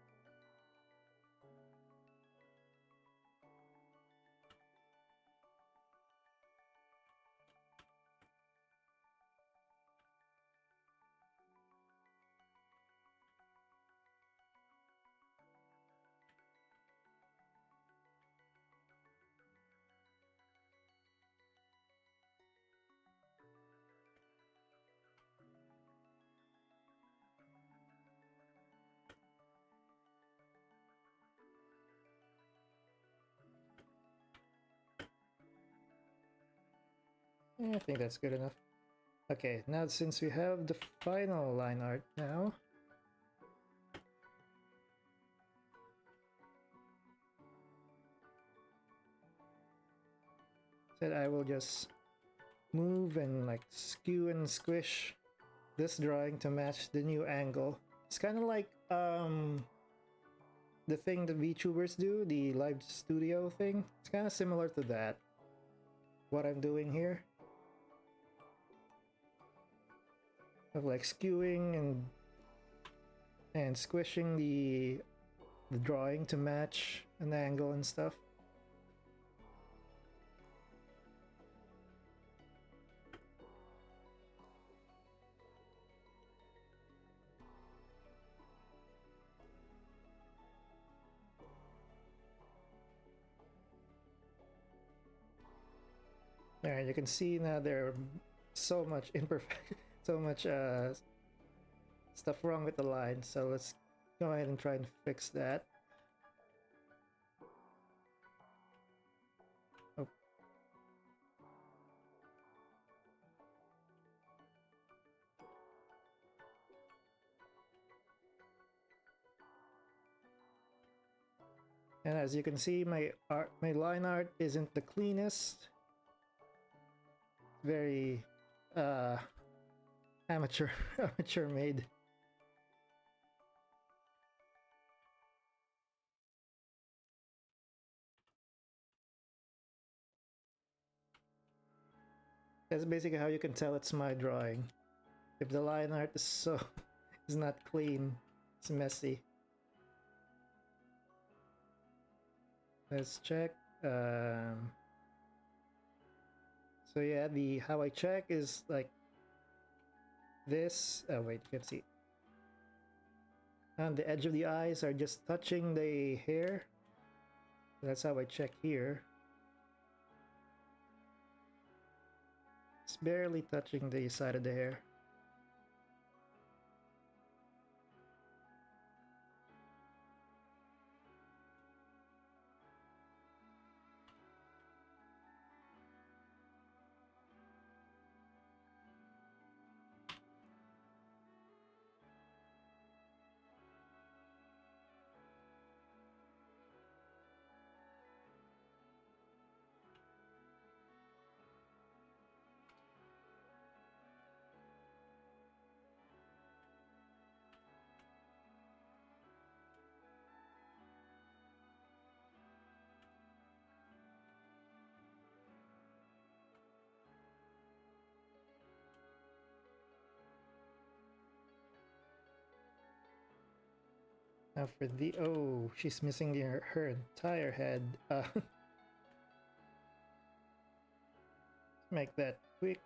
I think that's good enough. Okay, now since we have the final line art now, that I will just move and like skew and squish this drawing to match the new angle. It's kind of like the thing that VTubers do, the live studio thing. It's kind of similar to that, what I'm doing here. Of like skewing and squishing the drawing to match an angle and stuff. There, you can see now there are so much imperfect, so much stuff wrong with the line. So let's go ahead and try and fix that. Oh. And as you can see, my line art isn't the cleanest. Very amateur amateur made. That's basically how you can tell it's my drawing. If the line art is not clean, it's messy. Let's check. So yeah, the how I check is like this. Oh wait, you can see. And the edge of the eyes are just touching the hair. That's how I check here. It's barely touching the side of the hair. Now for the... Oh, she's missing her entire head. Make that quick.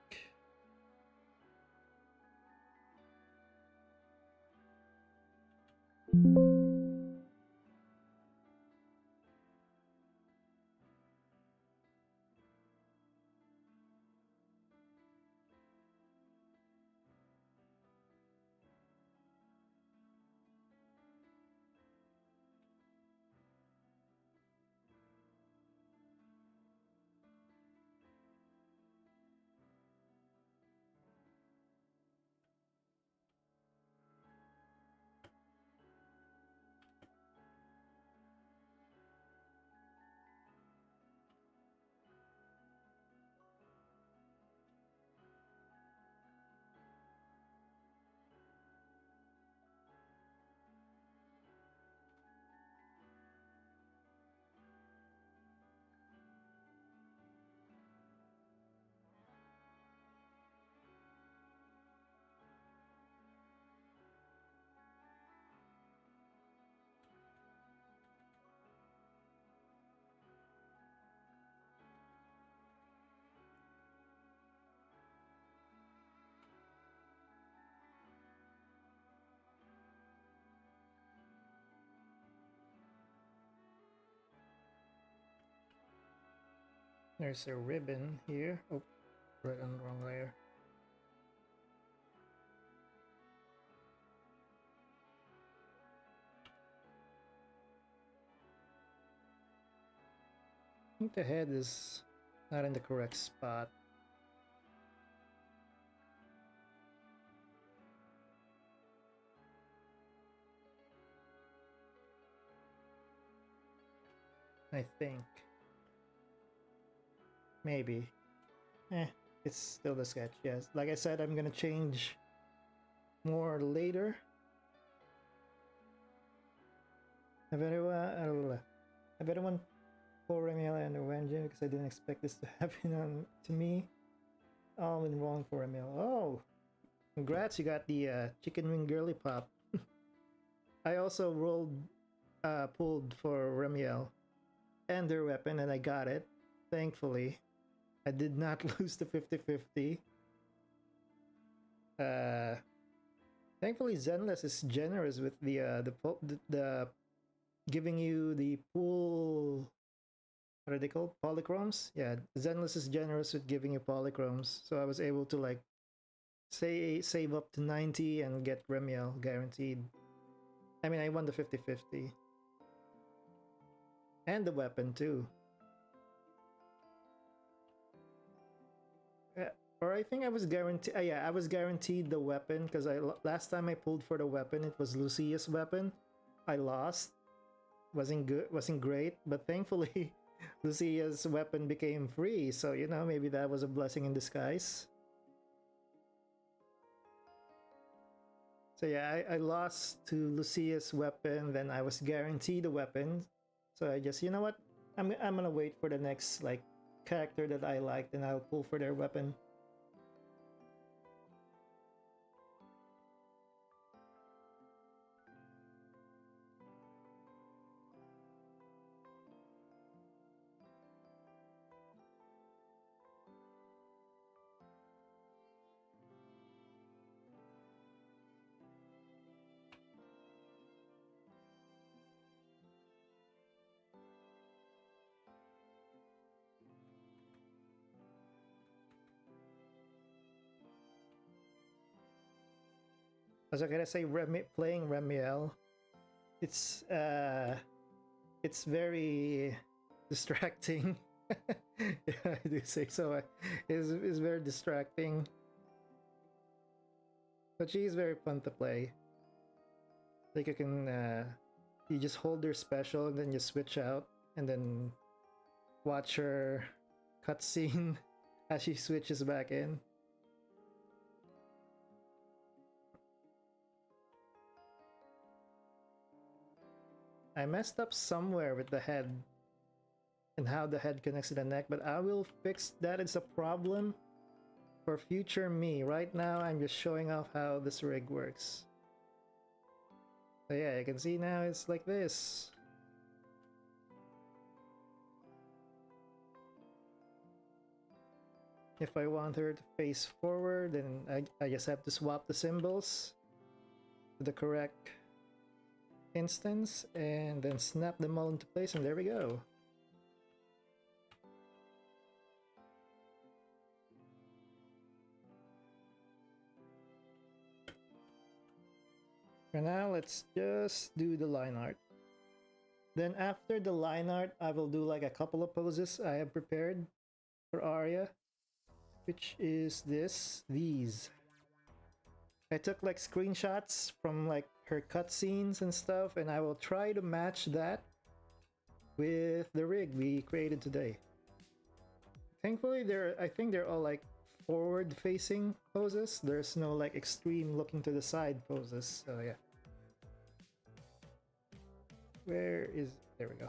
There's a ribbon here. Oh, right on the wrong layer. I think the head is not in the correct spot. I think. Maybe. It's still the sketch, yes. Like I said, I'm gonna change more later. I better want for Remiel and Wenjin because I didn't expect this to happen to me. All went wrong for Remiel. Oh, congrats! You got the chicken wing girly pop. I also pulled for Remiel and their weapon, and I got it. Thankfully, I did not lose the 50-50. Thankfully, Zenless is generous with the giving you the pool. What are they called? Polychromes? Yeah, Zenless is generous with giving you polychromes. So I was able to like save up to 90 and get Remiel guaranteed. I mean, I won the 50-50. And the weapon too. Or I think I was guaranteed. Yeah, I was guaranteed the weapon because last time I pulled for the weapon, it was Lucia's weapon. I lost. Wasn't good. Wasn't great. But thankfully, Lucia's weapon became free. So you know, maybe that was a blessing in disguise. So yeah, I lost to Lucia's weapon. Then I was guaranteed the weapon. So I just, you know what? I'm gonna wait for the next like character that I liked, and I'll pull for their weapon. As I gotta say, playing Remiel, it's very distracting. Yeah, I do say so. It's very distracting, but she is very fun to play. Like you can you just hold her special and then you switch out and then watch her cutscene as she switches back in. I messed up somewhere with the head and how the head connects to the neck, but I will fix that. It's a problem for future me. Right now, I'm just showing off how this rig works. So yeah, you can see now it's like this. If I want her to face forward, then I just have to swap the symbols to the correct instance and then snap them all into place, and there we go. For now, let's just do the line art. Then after the line art, I will do like a couple of poses I have prepared for Aria, which is these. I took like screenshots from like her cutscenes and stuff, and I will try to match that with the rig we created today. Thankfully, I think they're all like forward-facing poses. There's no like extreme looking to the side poses. So yeah. Where is... there we go.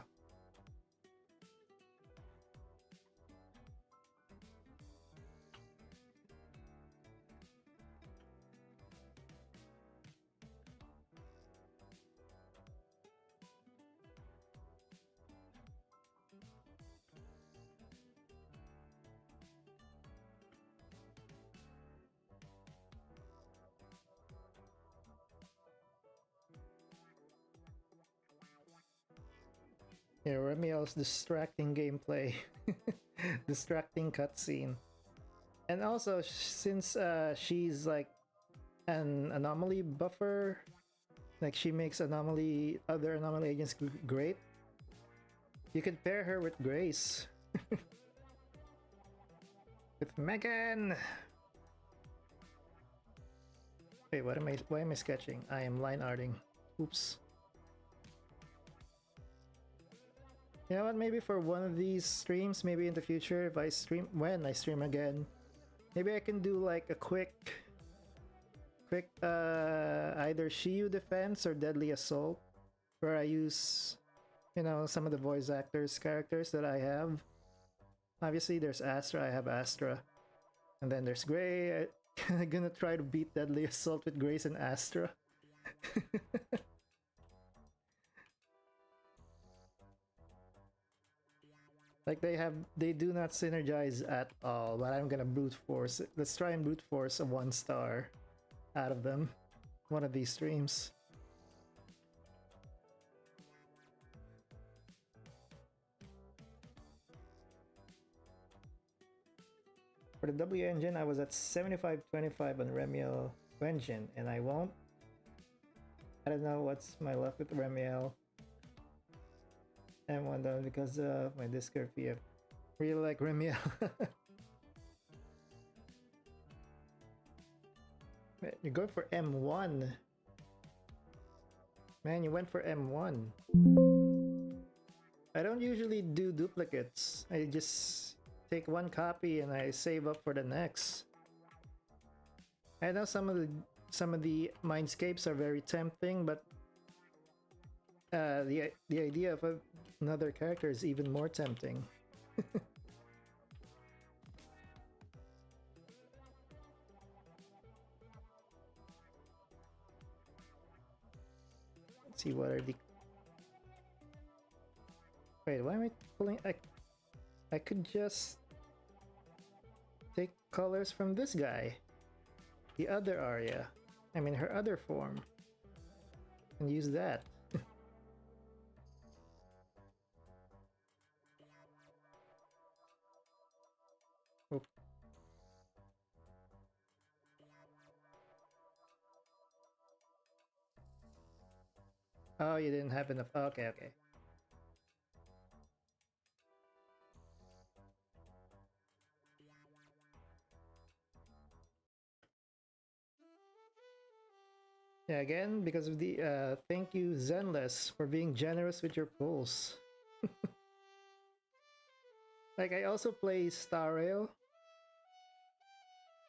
Yeah, Remiel's distracting gameplay. Distracting cutscene. And also, since she's like an anomaly buffer, like she makes other anomaly agents great, you could pair her with Grace. With Megan! Wait, why am I sketching? I am line arting. Oops. You know what, maybe for one of these streams, maybe in the future, when I stream again, maybe I can do like a quick either Shiyu defense or Deadly Assault, where I use, you know, some of the voice actors characters that I have. Obviously there's Astra, I have Astra. And then there's Gray. I'm gonna try to beat Deadly Assault with Grace and Astra. Like they do not synergize at all, but I'm gonna brute force it. Let's try and brute force a 1-star out of them one of these streams. For the W engine, I was at 75-25 on Remiel engine, and I don't know what's my luck with Remiel. And one down because of my dysgraphia. I really like Remiel. You're going for M1. Man, you went for M1. I don't usually do duplicates. I just take one copy and I save up for the next. I know some of the mindscapes are very tempting, but the idea of another character is even more tempting. Let's see, what are the... Wait, why am I pulling... I could just take colors from this guy. The other Aria. I mean, her other form. And use that. Oh. Oh, you didn't have enough. Okay, okay. Yeah, again, because of the thank you Zenless for being generous with your pulls. Like, I also play Star Rail,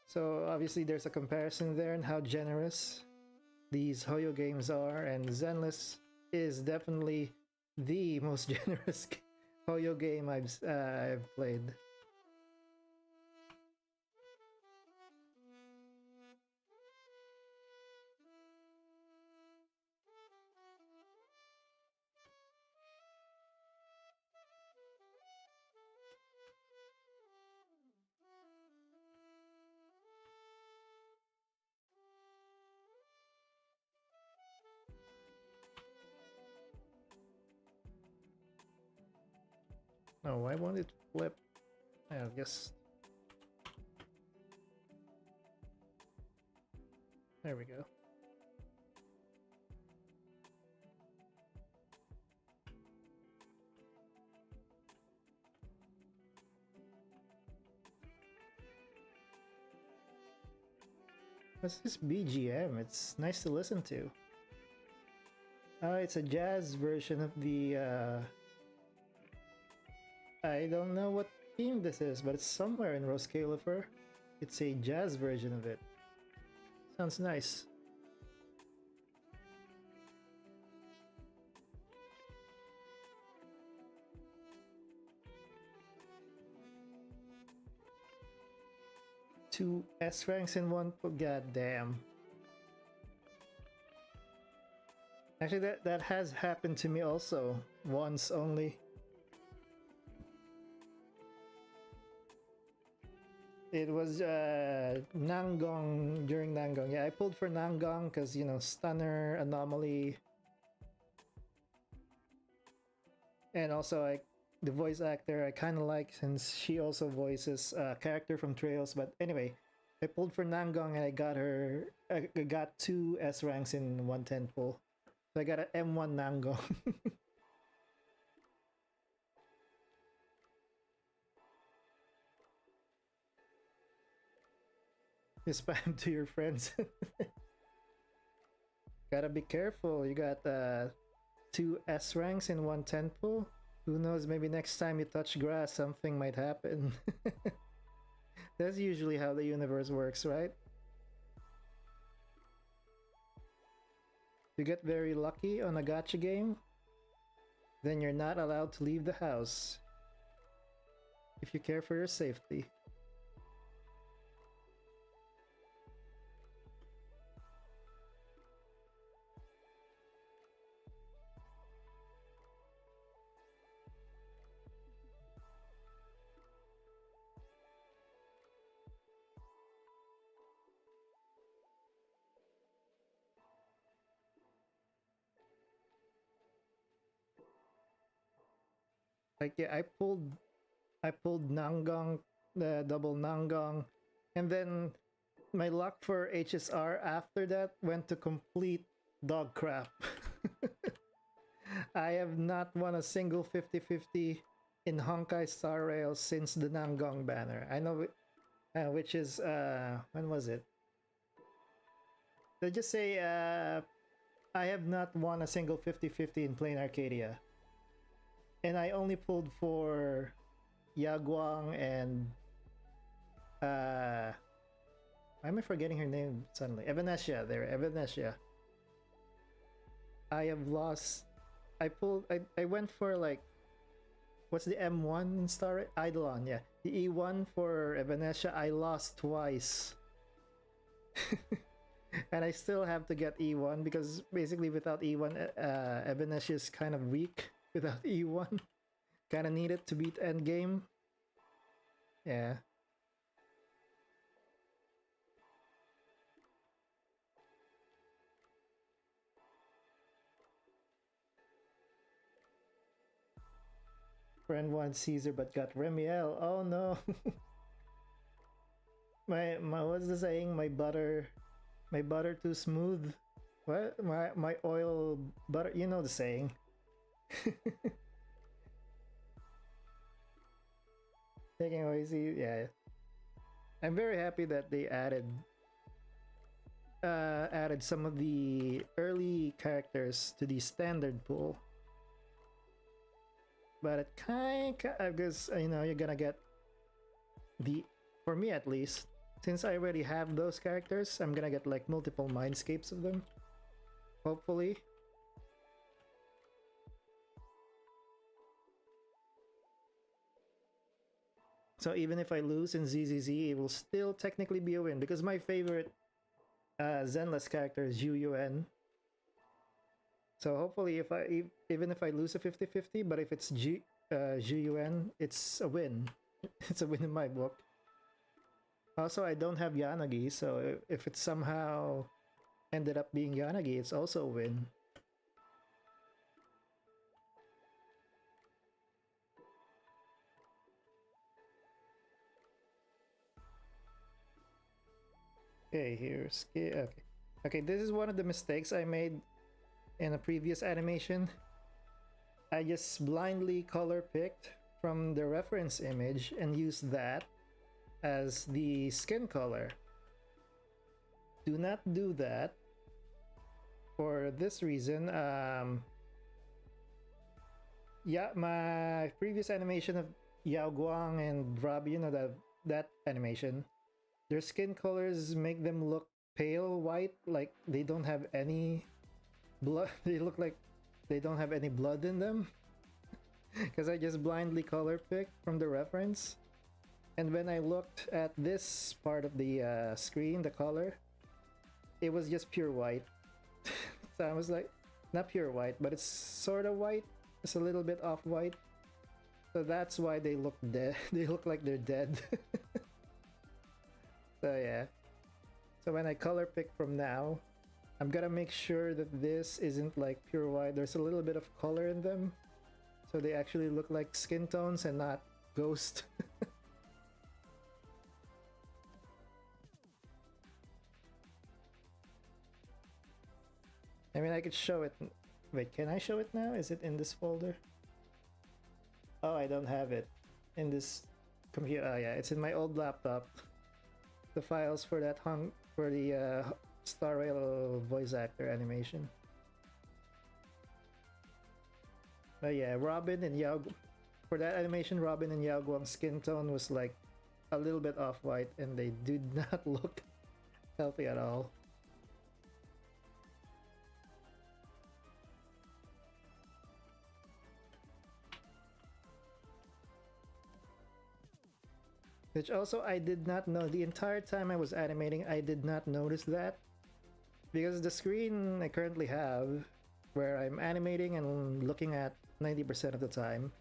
so obviously there's a comparison there in how generous these Hoyo games are, and Zenless is definitely the most generous Hoyo game I've played. No, why won't it flip? I guess. There we go. What's this BGM? It's nice to listen to. It's a jazz version of the I don't know what theme this is, but it's somewhere in Roscalifer. It's a jazz version of it. Sounds nice. Two S ranks in one. God damn. Actually, that has happened to me also once only. It was Nangong during Nangong. Yeah, I pulled for Nangong because, you know, Stunner, Anomaly. And also, the voice actor I kind of like since she also voices a character from Trails. But anyway, I pulled for Nangong and I got 2 S ranks in 110 pull. So I got an M1 Nangong. You spam to your friends. Gotta be careful. You got 2 S ranks in 110 pull. Who knows, maybe next time you touch grass, something might happen. That's usually how the universe works, right? You get very lucky on a gacha game, then you're not allowed to leave the house. If you care for your safety. Like, yeah, I pulled Nanggong, the double Nanggong, and then my luck for HSR after that went to complete dog crap. I have not won a single 50-50 in Honkai Star Rail since the Nanggong banner. I know which is when was it? Let's just say I have not won a single 50-50 in Plain Arcadia. And I only pulled for Yaguang and why am I forgetting her name suddenly? Evanesia, there, Evanesia. I have lost. I went for like, what's the M1 in Star Eidolon? Yeah, the E1 for Evanesia. I lost twice, and I still have to get E1 because basically without E1, Evanesia is kind of weak. Without E1, kind of need it to beat endgame. Yeah. Friend wanted Caesar but got Remiel. Oh no. my what's the saying? My butter too smooth. What? My oil butter. You know the saying. Taking away Caesar. Yeah. I'm very happy that they added some of the early characters to the standard pool. But it kind of, because you know you're gonna get for me at least, since I already have those characters, I'm gonna get like multiple mindscapes of them. Hopefully. So even if I lose in ZZZ, it will still technically be a win because my favorite Zenless character is Yu Yuan. So hopefully, even if I lose a 50-50, but if it's Zhu Yuan, it's a win. It's a win in my book. Also, I don't have Yanagi, so if it somehow ended up being Yanagi, it's also a win. Okay, here's okay. Okay, this is one of the mistakes I made in a previous animation. I just blindly color picked from the reference image and used that as the skin color. Do not do that for this reason. Yeah, my previous animation of Yao Guang and Rob, you know that animation. Their skin colors make them look pale white, like they don't have any blood. They look like they don't have any blood in them because I just blindly color picked from the reference. And when I looked at this part of the screen, the color, it was just pure white. So I was like, not pure white, but it's sort of white. It's a little bit off white. So that's why they look dead. They look like they're dead. So yeah. So when I color pick from now, I'm gonna make sure that this isn't like pure white. There's a little bit of color in them. So they actually look like skin tones and not ghost. I mean, I could show it. Wait, can I show it now? Is it in this folder? Oh, I don't have it in this computer. Oh yeah, it's in my old laptop. The files for that for the Star Rail voice actor animation. But yeah, Robin and Yao, for that animation, Robin and Yao Guang's skin tone was like a little bit off-white, and they did not look healthy at all. Which also I did not know. The entire time I was animating, I did not notice that. Because the screen I currently have, where I'm animating and looking at 90% of the time,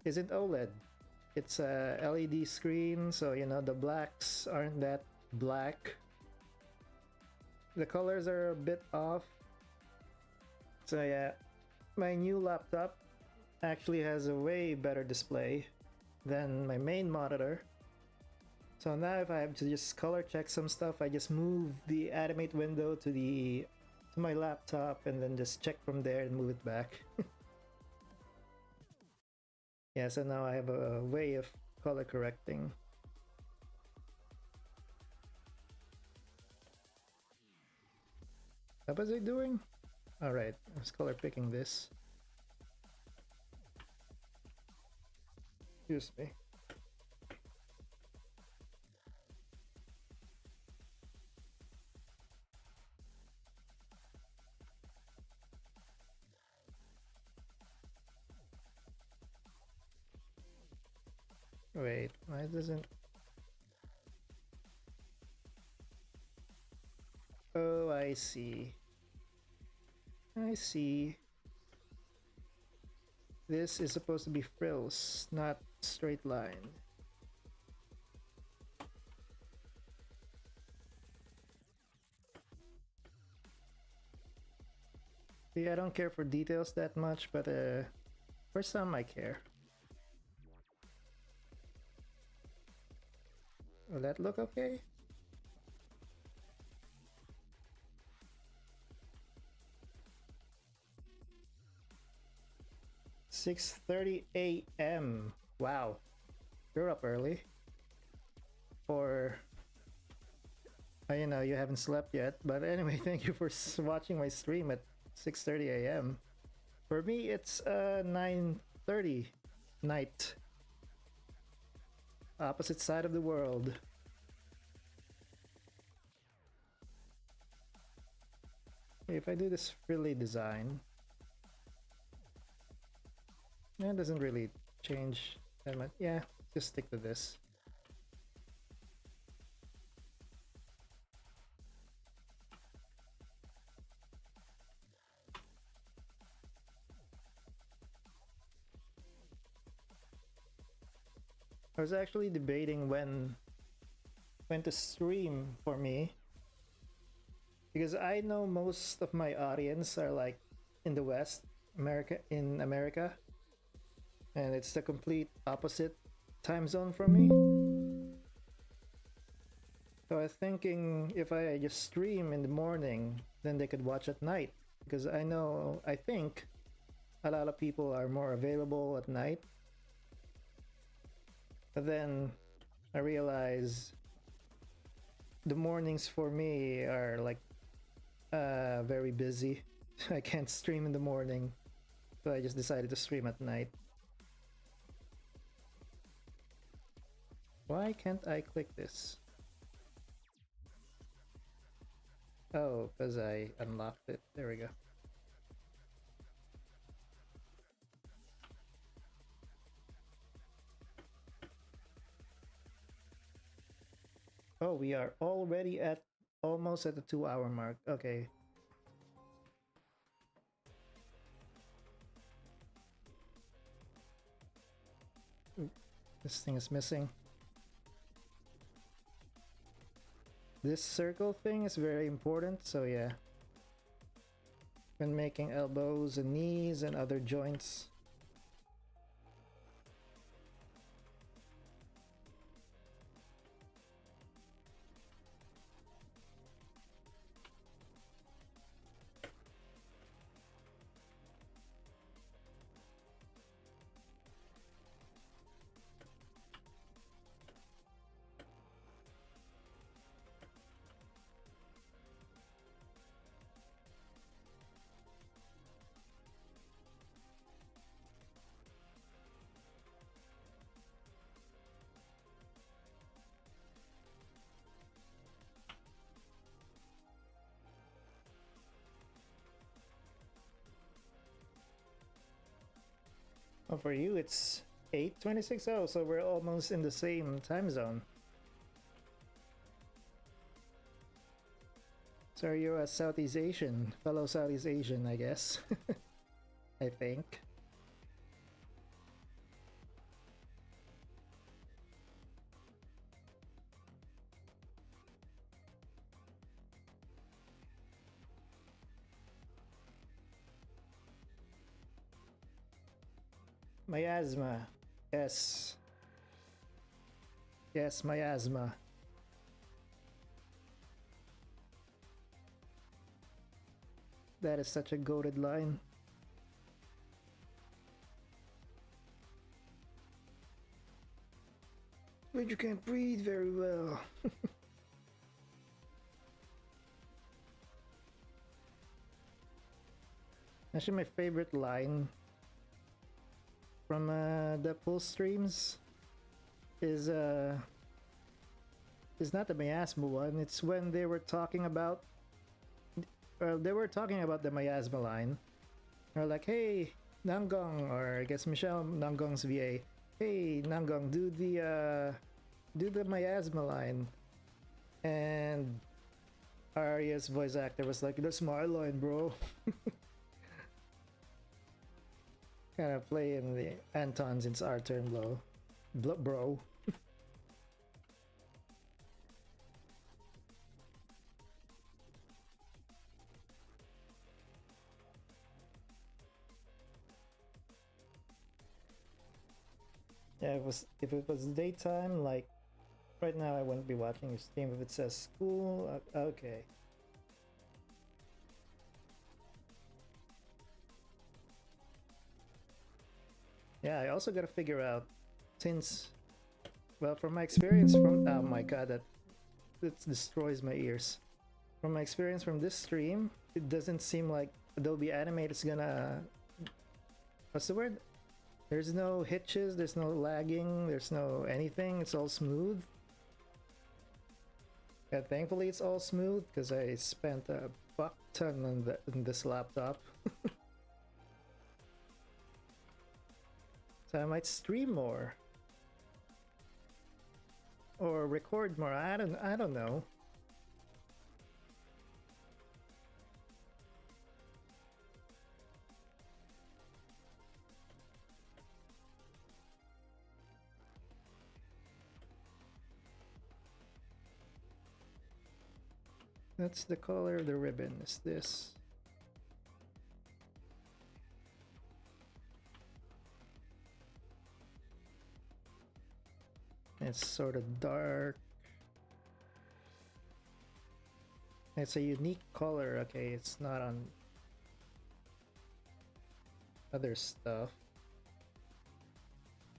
isn't OLED. It's a LED screen, so you know the blacks aren't that black. The colors are a bit off. So yeah, my new laptop actually has a way better display than my main monitor. So now if I have to just color check some stuff, I just move the animate window to my laptop and then just check from there and move it back. Yeah, so now I have a way of color correcting. What was I doing? Alright, I was color picking this. Excuse me. Wait, why doesn't... Oh, I see. I see. This is supposed to be frills, not straight line. See, I don't care for details that much, but for some I care. Will that look okay? "6:30 a.m. Wow, you're up early. Or, you know, you haven't slept yet. But anyway, thank you for watching my stream at 6:30 a.m. For me, it's 9:30 night. Opposite side of the world. If I do this frilly design, it doesn't really change that much. Yeah, just stick to this. I was actually debating when to stream for me, because I know most of my audience are like in the West, in America, and it's the complete opposite time zone from me. So I was thinking if I just stream in the morning, then they could watch at night. Because I think a lot of people are more available at night. But then I realize the mornings for me are like very busy. I can't stream in the morning. So I just decided to stream at night. Why can't I click this? Oh, because I unlocked it. There we go. Oh, we are already at almost at the 2-hour mark. Okay. This thing is missing. This circle thing is very important, so yeah. When making elbows and knees and other joints. Oh, for you it's 8:26. Oh, so we're almost in the same time zone. So you're a Southeast Asian, fellow Southeast Asian, I guess. I think. Miasma. Yes. Yes, miasma. That is such a goated line. But you can't breathe very well. Actually, my favorite line from the pull streams is not the miasma one. It's when they were talking about the miasma line. They're like, "Hey, Namgong," or I guess Michelle Namgong's VA. "Hey, Namgong, do the miasma line," and Aria's voice actor was like, "That's my line, bro." Kind of playing the Anton since our turn, bro. Yeah, if it was daytime, like right now, I wouldn't be watching your stream if it says school. Okay. Yeah, I also gotta figure out since, well, from my experience from oh my god, that destroys my ears. From my experience from this stream, it doesn't seem like Adobe Animate is gonna, what's the word? There's no hitches, there's no lagging, there's no anything, it's all smooth. Yeah, thankfully it's all smooth because I spent a buck ton on this laptop. So I might stream more. Or record more, I don't know. That's the color of the ribbon, is this. It's sort of dark. It's a unique color. Okay, it's not on other stuff.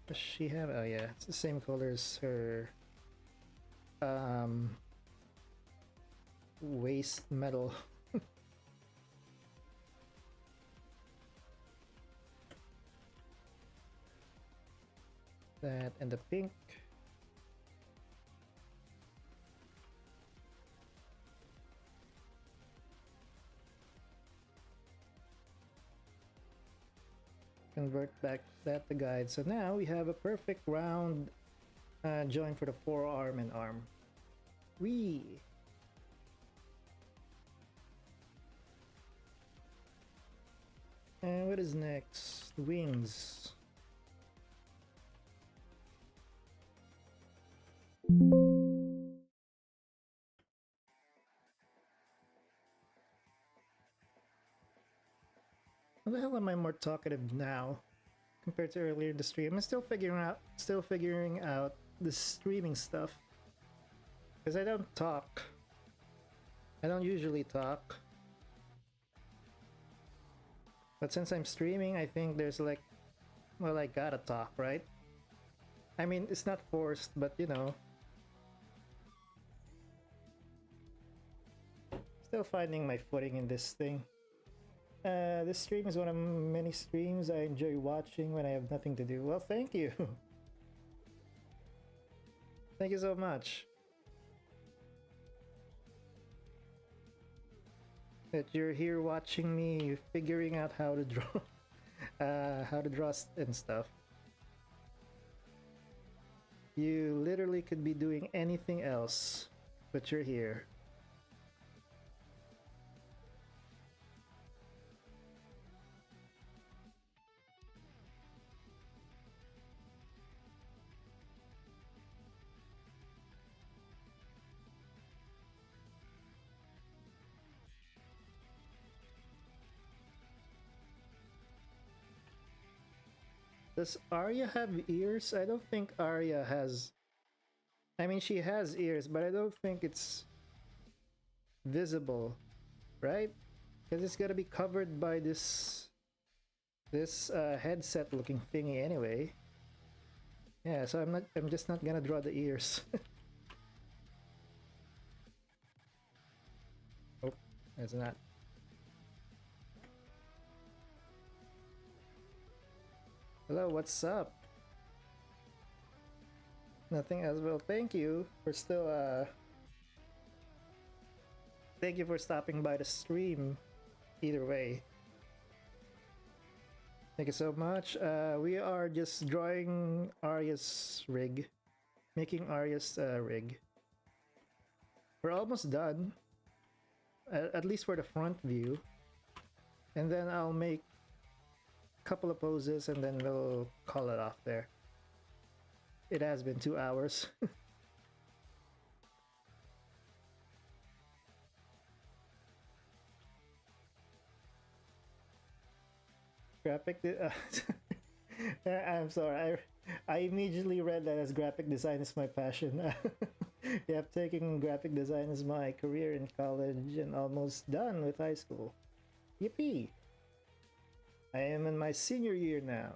Does she have? Oh yeah, it's the same color as her um waste metal. That and the pink. Convert back that to guide. So now we have a perfect round join for the forearm and arm. Wee! And what is next? Wings. How the hell am I more talkative now compared to earlier in the stream? I'm still figuring out the streaming stuff. Because I don't talk. I don't usually talk. But since I'm streaming, I think there's like, well, I gotta talk, right? I mean, it's not forced, but you know. Still finding my footing in this thing. This stream is one of many streams I enjoy watching when I have nothing to do. Well, thank you. Thank you so much. That you're here watching me figuring out how to draw, and stuff. You literally could be doing anything else, but you're here. Does Aria have ears? I don't think Aria has. I mean, she has ears, but I don't think it's visible, right? Because it's gonna be covered by this headset looking thingy anyway. Yeah, so I'm just not gonna draw the ears. Oh, it's not. Hello, what's up? Nothing as well. Thank you for still thank you for stopping by the stream. Either way. Thank you so much. We are just drawing Aria's rig. Making Aria's rig. We're almost done. At least for the front view. And then I'll make a couple of poses and then we'll call it off there. It has been 2 hours. I'm sorry. I immediately read that as graphic design is my passion. Yeah, taking graphic design as my career in college and almost done with high school. Yippee! I am in my senior year now.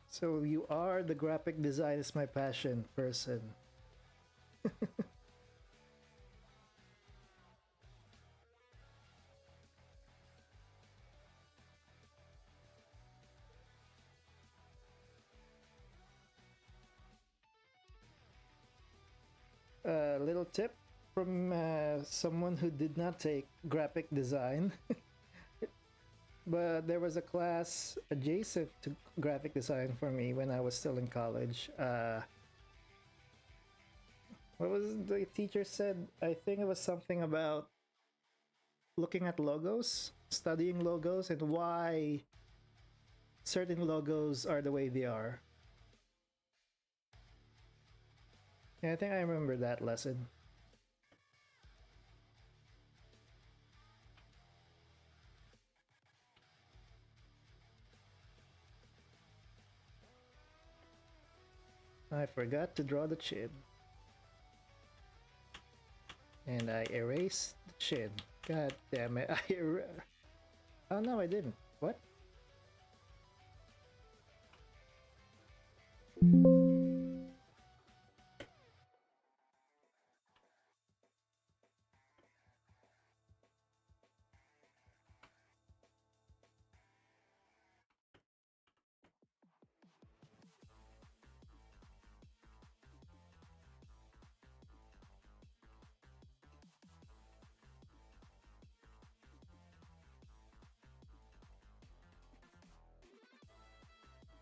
So you are the graphic design is my passion person. A little tip from someone who did not take graphic design. But there was a class adjacent to graphic design for me when I was still in college. What was the teacher said? I think it was something about looking at logos, studying logos, and why certain logos are the way they are. Yeah, I think I remember that lesson. I forgot to draw the chin. And I erased the chin. God damn it. Oh no, I didn't. What?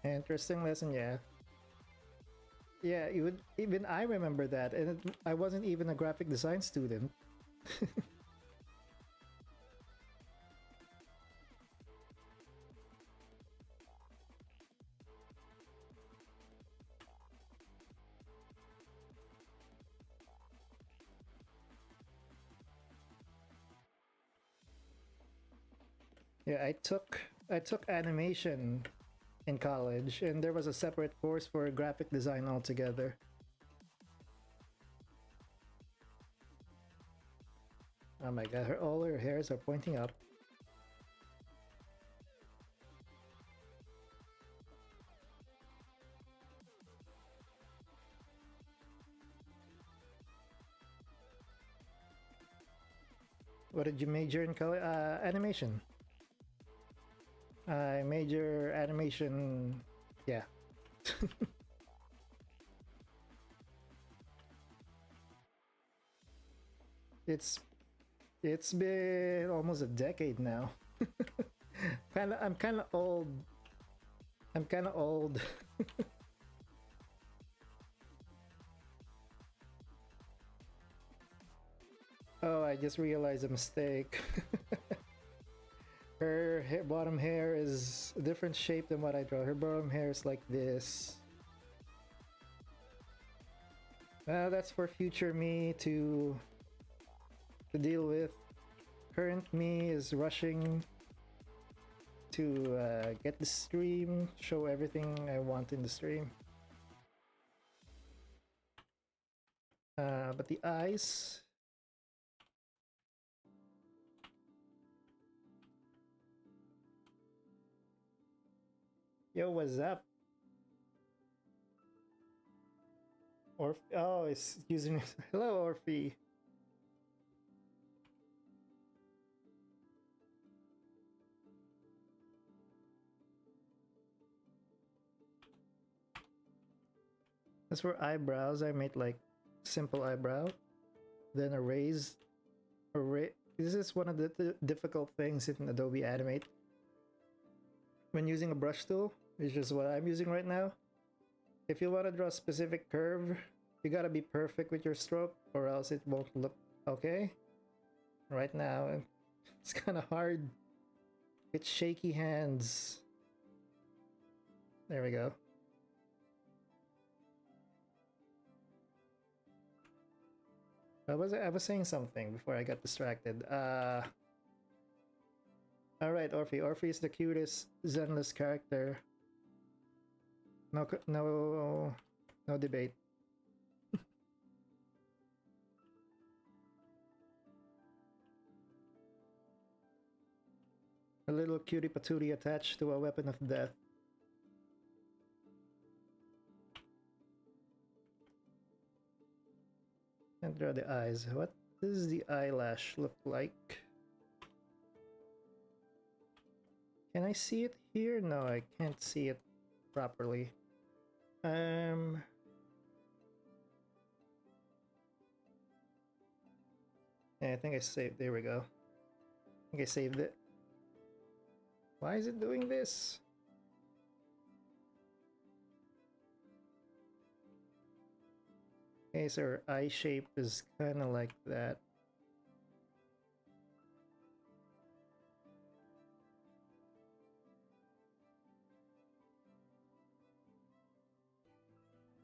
Interesting lesson, yeah. Yeah, even I remember that, and I wasn't even a graphic design student. Yeah, I took animation in college, and there was a separate course for graphic design altogether. Oh my god, all her hairs are pointing up. What did you major in college? Animation. I major animation. Yeah. it's it's been almost a decade now. I'm kind of old. I'm kind of old. Oh, I just realized a mistake. Her bottom hair is a different shape than what I draw. Her bottom hair is like this. That's for future me to deal with. Current me is rushing to get the stream, show everything I want in the stream. But the eyes. Yo, what's up? Oh, it's using. Hello, Orphe. As for eyebrows, I made like simple eyebrow, then a raised. This is one of the difficult things in Adobe Animate. When using a brush tool, which is what I'm using right now, if you want to draw a specific curve, you gotta be perfect with your stroke or else it won't look okay. Right now, it's kind of hard. It's shaky hands. There we go. I was saying something before I got distracted. Alright, Orphe. Orphe is the cutest Zenless character. No debate. A little cutie patootie attached to a weapon of death. And draw the eyes. What does the eyelash look like? Can I see it here? No, I can't see it properly. Yeah, I think I saved. There we go. I think I saved it. Why is it doing this? Okay, so her eye shape is kind of like that.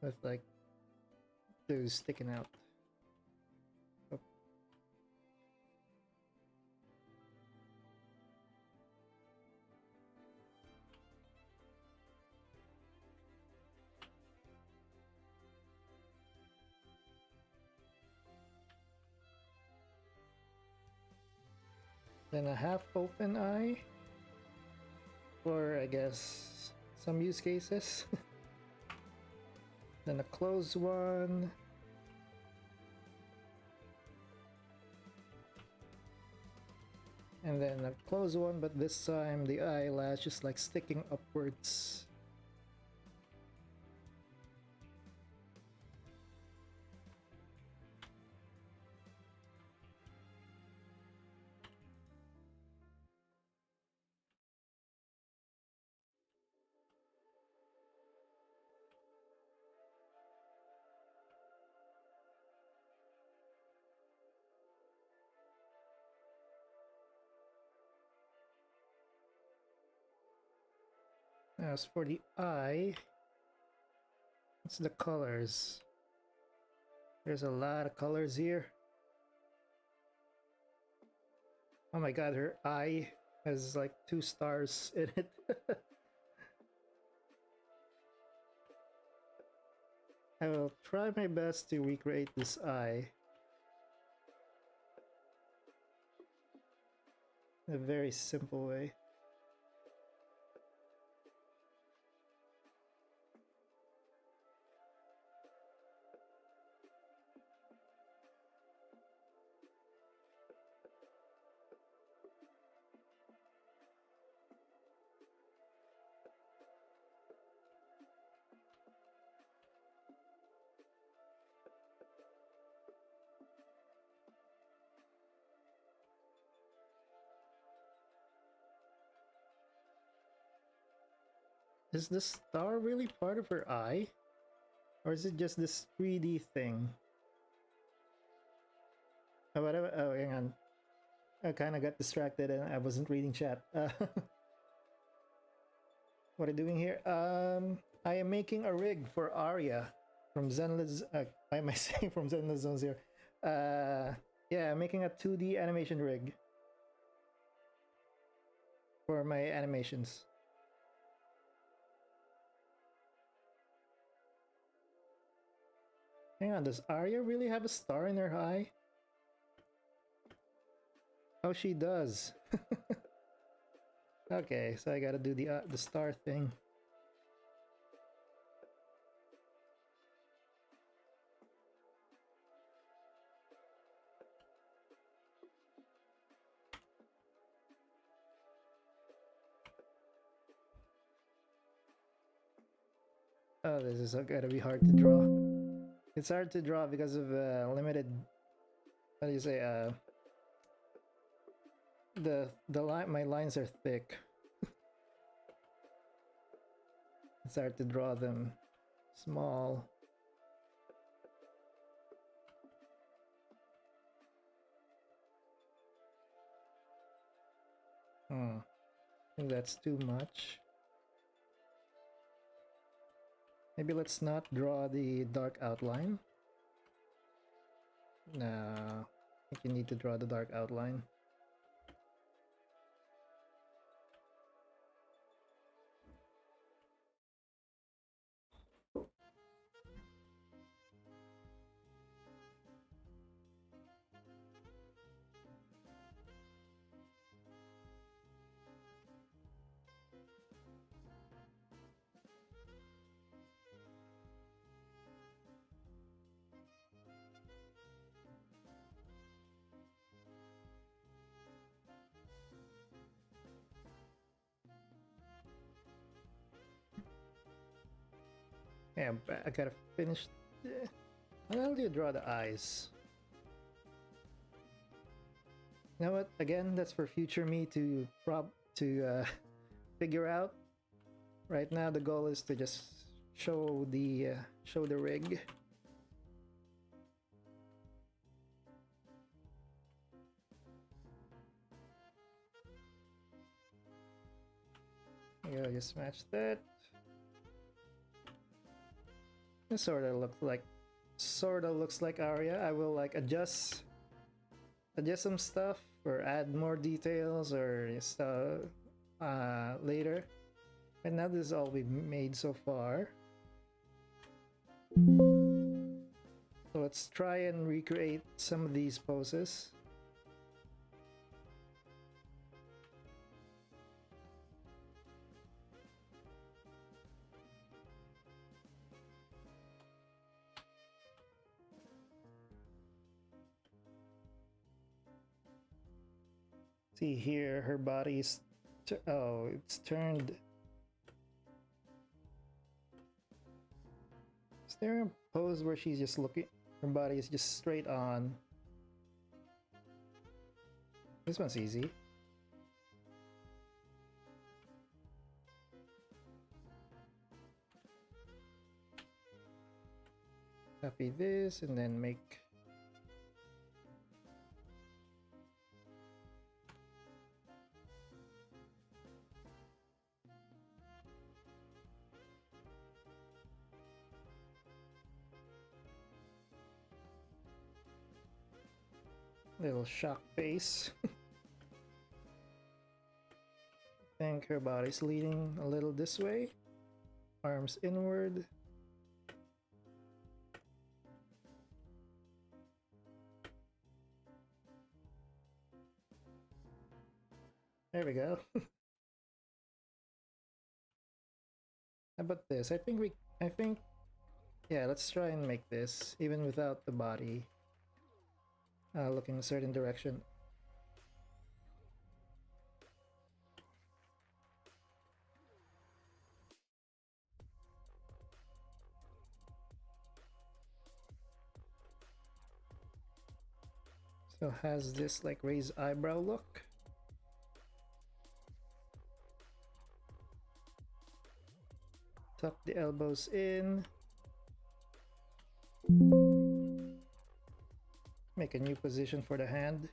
With like those sticking out. Oh. Then a half open eye for, I guess, some use cases. Then a closed one. And then a closed one, but this time the eyelash is like sticking upwards. As for the eye, it's the colors. There's a lot of colors here. Oh my god, her eye has like 2 stars in it. I will try my best to recreate this eye in a very simple way. Is the star really part of her eye? Or is it just this 3D thing? Oh, whatever. Oh, hang on. I kind of got distracted and I wasn't reading chat. What am I doing here? I am making a rig for Aria from Zenless. Why am I saying from Zenless Zone Zero? Yeah, I'm making a 2D animation rig for my animations. Hang on, does Aria really have a star in her eye? Oh, she does. Okay, so I gotta do the star thing. Oh, this is gotta be hard to draw. It's hard to draw because of limited. How do you say? The line. My lines are thick. It's hard to draw them small. I think that's too much. Maybe let's not draw the dark outline. No, I think you need to draw the dark outline. Yeah, I gotta finish. How do you draw the eyes? You know what? Again, that's for future me to figure out. Right now, the goal is to just show the rig. Yeah, just match that. It sort of looks like Aria. I will like adjust some stuff or add more details or stuff later. And now this is all we've made so far. So let's try and recreate some of these poses. See here, her body's... Oh, it's turned... Is there a pose where she's just looking... Her body is just straight on? This one's easy. Copy this and then make... Little shock face. Think her body's leaning a little this way. Arms inward. There we go. How about this? I think, yeah, let's try and make this even without the body looking a certain direction. So has this like raised eyebrow look. Tuck the elbows in. Make a new position for the hand.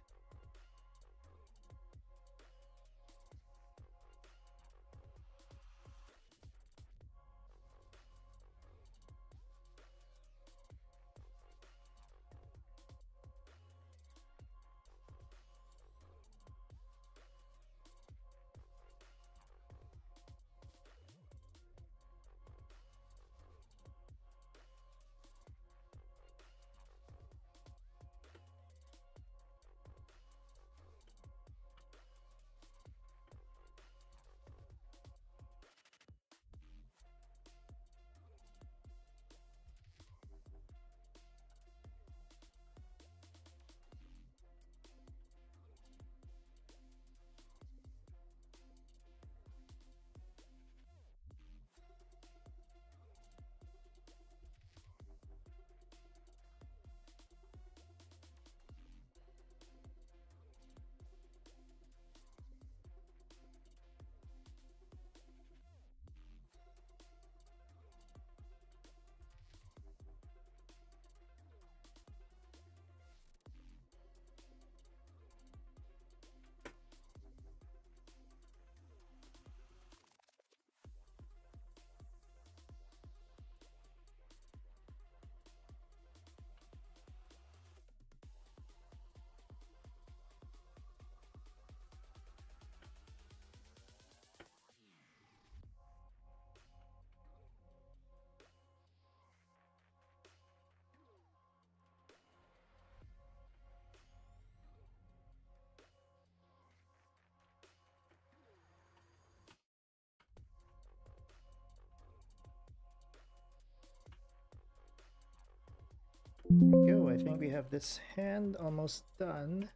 There we go. I think we have this hand almost done.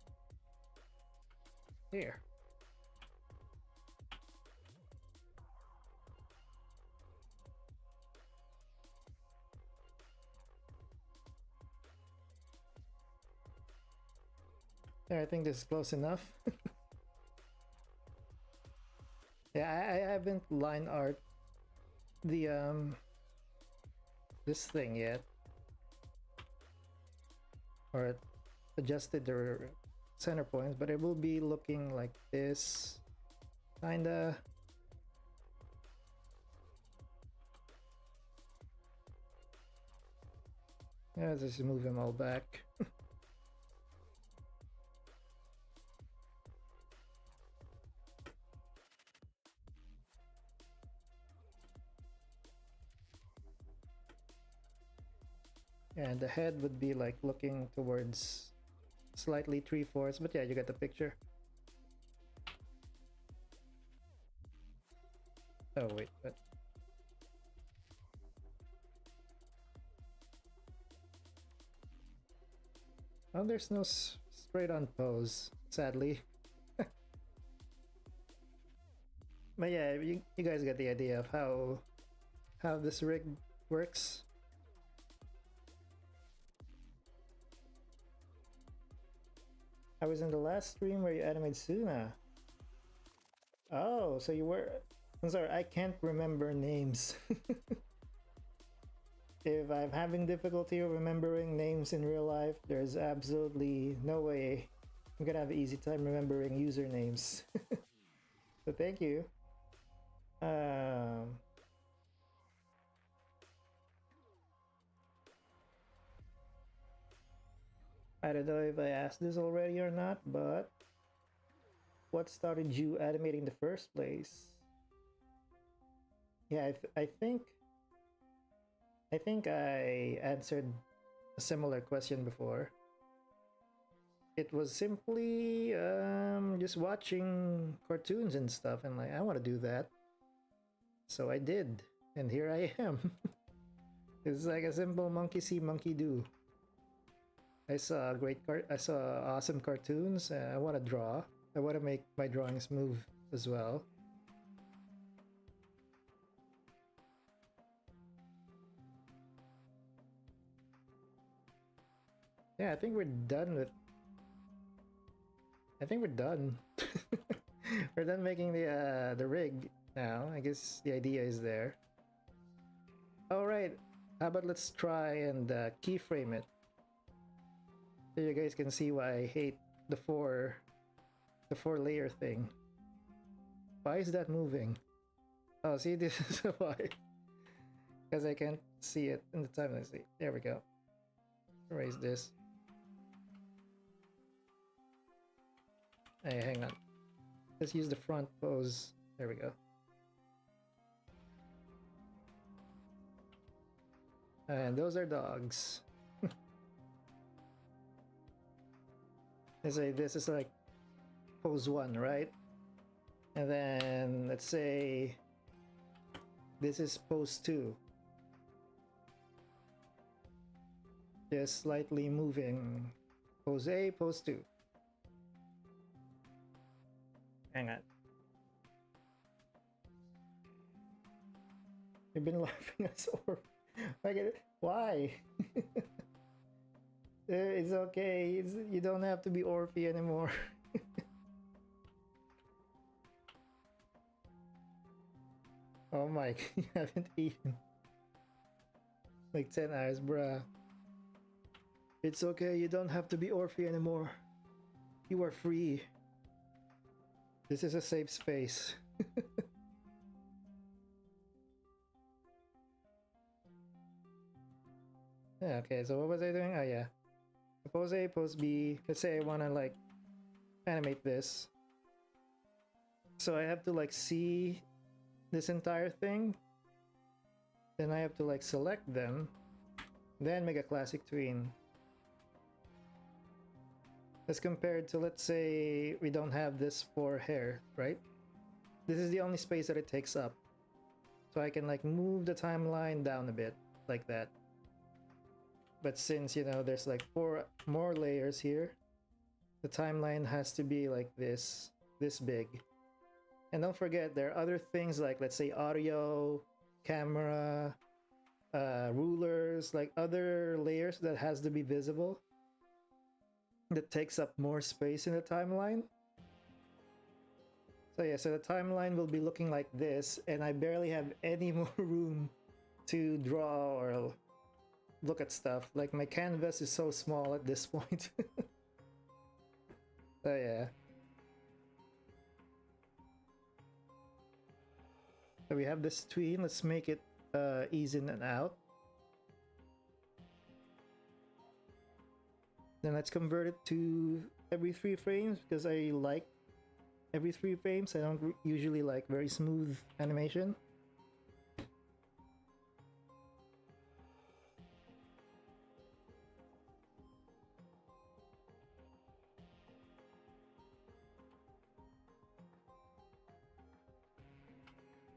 Here. There, I think this is close enough. Yeah, I haven't line art the this thing yet, or adjusted the center points, but it will be looking like this, kinda. Yeah, let's just move them all back. And the head would be like looking towards slightly 3/4, but yeah, you get the picture. Oh wait, but oh, there's no straight on pose, sadly. But yeah, you guys get the idea of how this rig works. I was in the last stream where you animated Suna. Oh, so you were... I'm sorry, I can't remember names. If I'm having difficulty remembering names in real life, there's absolutely no way I'm gonna have an easy time remembering usernames. So thank you. I don't know if I asked this already or not, but what started you animating in the first place? Yeah, I think I answered a similar question before. It was simply just watching cartoons and stuff, and like I want to do that, so I did, and here I am. It's like a simple monkey see, monkey do. I saw awesome cartoons. I want to draw. I want to make my drawings move as well. Yeah, I think we're done with... I think we're done. We're done making the rig now. I guess the idea is there. Alright, how about let's try and keyframe it. So you guys can see why I hate the four layer thing. Why is that moving? Oh, see, this is why. Because I can't see it in the timeline. See, there we go. Erase this. Hey, hang on. Let's use the front pose. There we go. And those are dogs. Let's say this is like pose 1, right? And then let's say this is pose 2. Just slightly moving. Pose A, pose 2. Hang on. You've been laughing at Orb. Why? It's okay. You don't have to be Orphe anymore. Oh my, you haven't eaten like 10 hours, bruh. It's okay, you don't have to be Orphe anymore. You are free. This is a safe space. Yeah, okay, so what was I doing? Oh yeah. Pose A, pose B. Let's say I wanna like animate this. So I have to like see this entire thing. Then I have to like select them. Then make a classic tween. As compared to, let's say, we don't have this for hair, right? This is the only space that it takes up. So I can like move the timeline down a bit, like that. But since, you know, there's like 4 more layers here, the timeline has to be like this big. And don't forget, there are other things like, let's say, audio, camera, rulers, like other layers that has to be visible. That takes up more space in the timeline. So yeah, so the timeline will be looking like this, and I barely have any more room to draw or look at stuff. Like my canvas is so small at this point. So yeah. So we have this tween. Let's make it ease in and out. Then let's convert it to every 3 frames because I like every 3 frames. I don't usually like very smooth animation.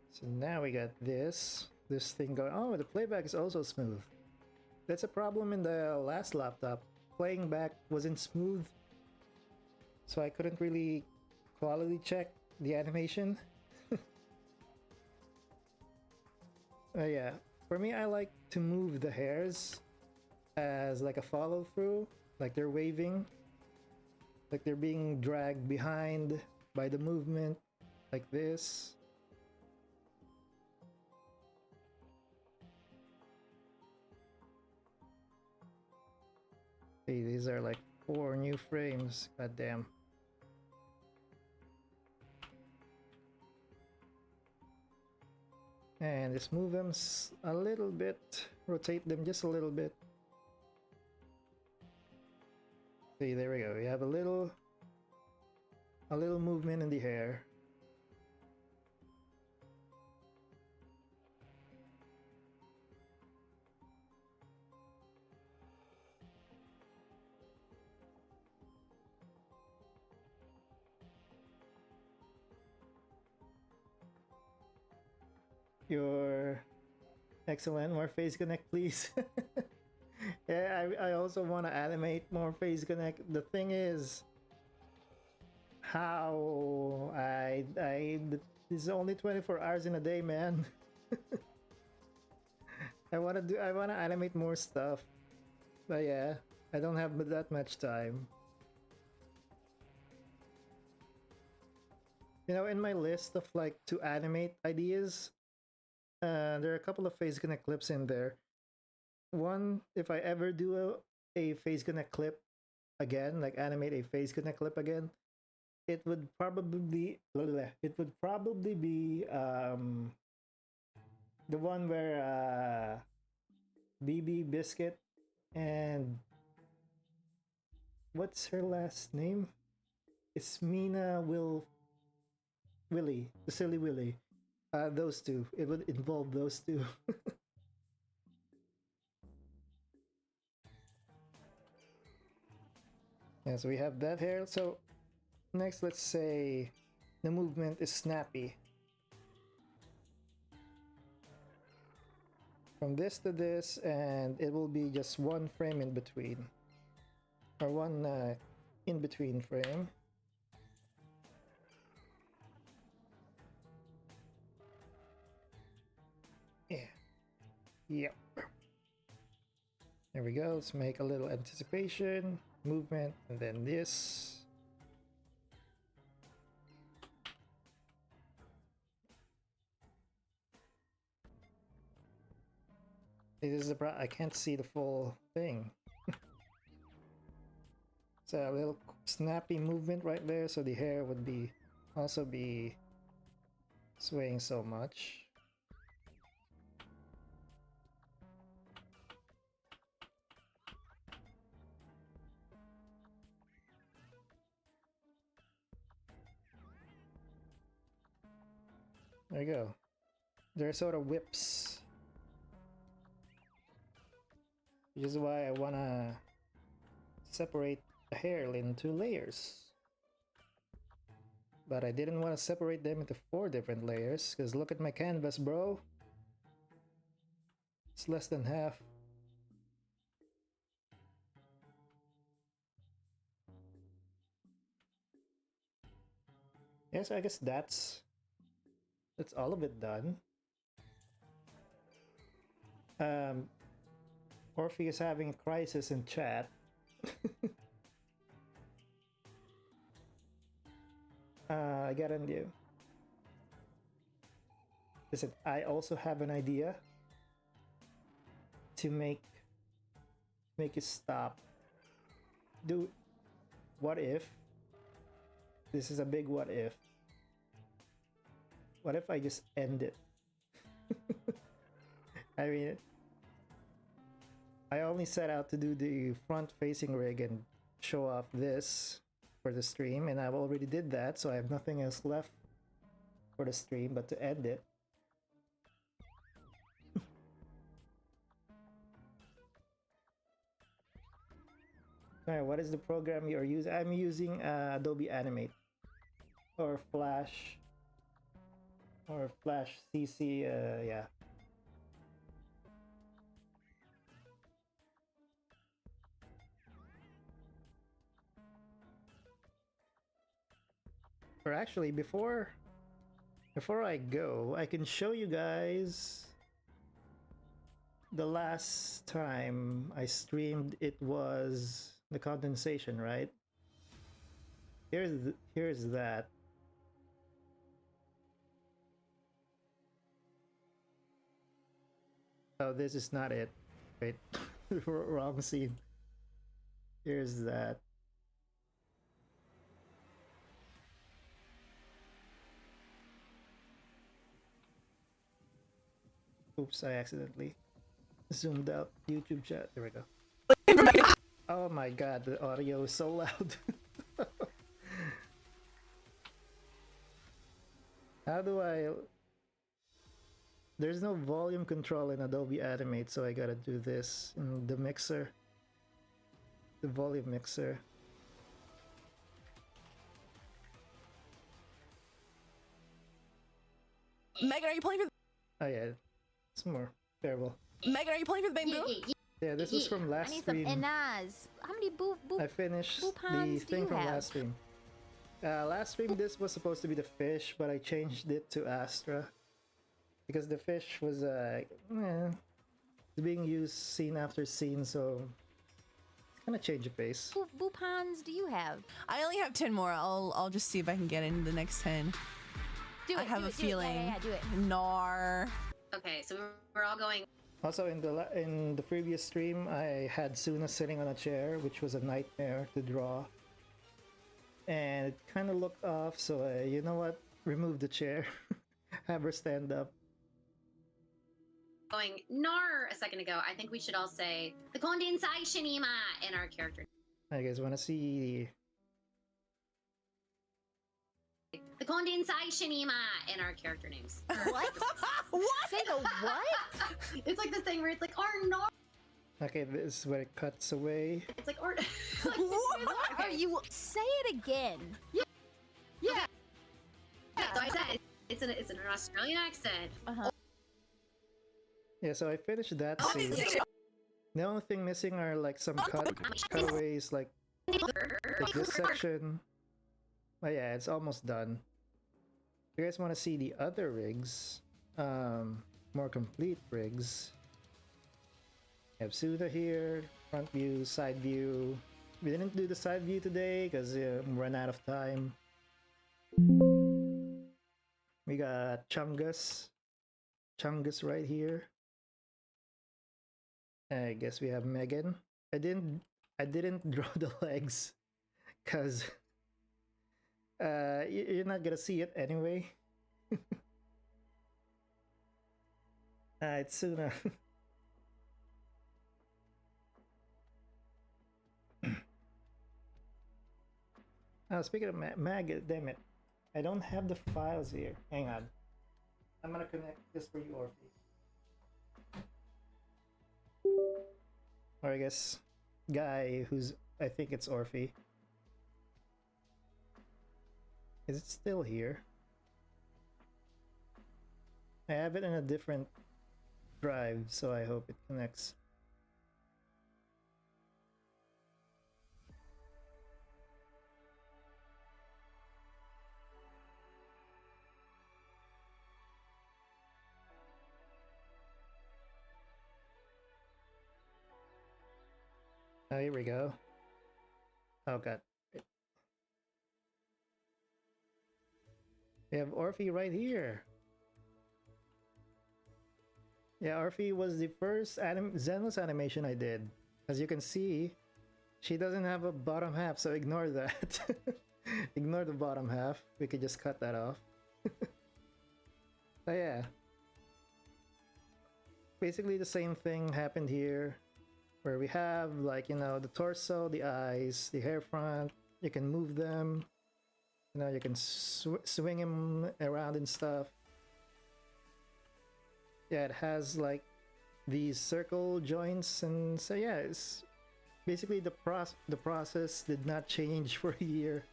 So now we got this thing going. Oh, the playback is also smooth. That's a problem in the last laptop. Playing back wasn't smooth, so I couldn't really quality check the animation. Yeah, for me, I like to move the hairs as like a follow through, like they're waving, like they're being dragged behind by the movement, like this. See, these are like 4 new frames. God damn. And just move them a little bit, rotate them just a little bit. See, there we go. We have a little movement in the hair. You're excellent. More face connect, please. Yeah, I also want to animate more face connect. The thing is, how this is only 24 hours in a day, man. I want to animate more stuff, but yeah, I don't have that much time. You know, in my list of like to animate ideas, there are a couple of face connect clips in there. One, if I ever do a face connect clip again, like animate a face connect clip again, it would probably be the one where BB Biscuit and what's her last name? It's Mina Willie, the silly Willie. Those two. It would involve those two. Yeah, so we have that here. So next, let's say the movement is snappy. From this to this, and it will be just 1 frame in between, or one in between frame. Yeah. Yep. There we go. Let's make a little anticipation, movement, and then this. This is I can't see the full thing. So a little snappy movement right there, so the hair would be also be swaying so much. There you go. They're sort of whips. Which is why I wanna separate the hair into layers. But I didn't want to separate them into 4 different layers, because look at my canvas, bro. It's less than half. Yes, I guess that's all of it done. Orpheus having a crisis in chat. I got a new. Listen, I also have an idea to make it stop. Do what if? This is a big what if. What if I just end it? I mean, I only set out to do the front facing rig and show off this for the stream, and I've already did that, so I have nothing else left for the stream but to end it. Alright, what is the program you're using? I'm using Adobe Animate or Flash CC, yeah. Or actually, before I go, I can show you guys the last time I streamed, it was the condensation, right? Here's that. Oh, this is not it. Wait, wrong scene. Here's that. Oops, I accidentally zoomed out YouTube chat. There we go. Oh my god, the audio is so loud. How do I... There's no volume control in Adobe Animate, so I gotta do this in the mixer. The volume mixer. Megan, are you playing for... Oh yeah, it's more bearable. Megan, are you playing for the bamboo? Yeah, this was from last stream. I need some Inaz. How many boo I finished the thing from last stream. Last stream, this was supposed to be the fish, but I changed it to Astra. Because the fish was being used scene after scene, so kind of change the pace. Boo pans do you have? I only have 10 more. I'll just see if I can get into the next 10. I have a feeling. Yeah, do it. Nar. Okay, so we're all going. Also, in the previous stream, I had Suna sitting on a chair, which was a nightmare to draw. And it kind of looked off, so you know what? Remove the chair. Have her stand up. Going nar a second ago. I think we should all say the condensation in our character. I guys want to see The condensation in our character names. What? What? Say the what? It's like this thing where it's like our nar. Okay, this is where it cuts away. It's like or. Like, What are you? Say it again. Yeah. So I said it's an Australian accent. Yeah, so I finished that scene. The only thing missing are like some cutaways, like this section. But yeah, it's almost done. If you guys want to see the other rigs, more complete rigs, I have Suda here, front view, side view. We didn't do the side view today because we ran out of time. We got Chungus right here. I guess we have Megan. I didn't draw the legs because you're not gonna see it anyway. It's Suna. Speaking of Mag, damn it. I don't have the files here. Hang on. I'm gonna connect this for you, Orphe. Or I guess guy who's, I think it's Orphe. Is it still here? I have it in a different drive, so I hope it connects. Oh, here we go. Oh god. We have Orphe right here. Yeah, Orphe was the first Zenless animation I did. As you can see, she doesn't have a bottom half, so ignore that. Ignore the bottom half. We could just cut that off. So yeah. Basically the same thing happened here. Where we have, like, you know, the torso, the eyes, the hair front. You can move them. You know, you can swing him around and stuff. Yeah, it has like these circle joints, and so yeah, it's basically the process did not change for a year.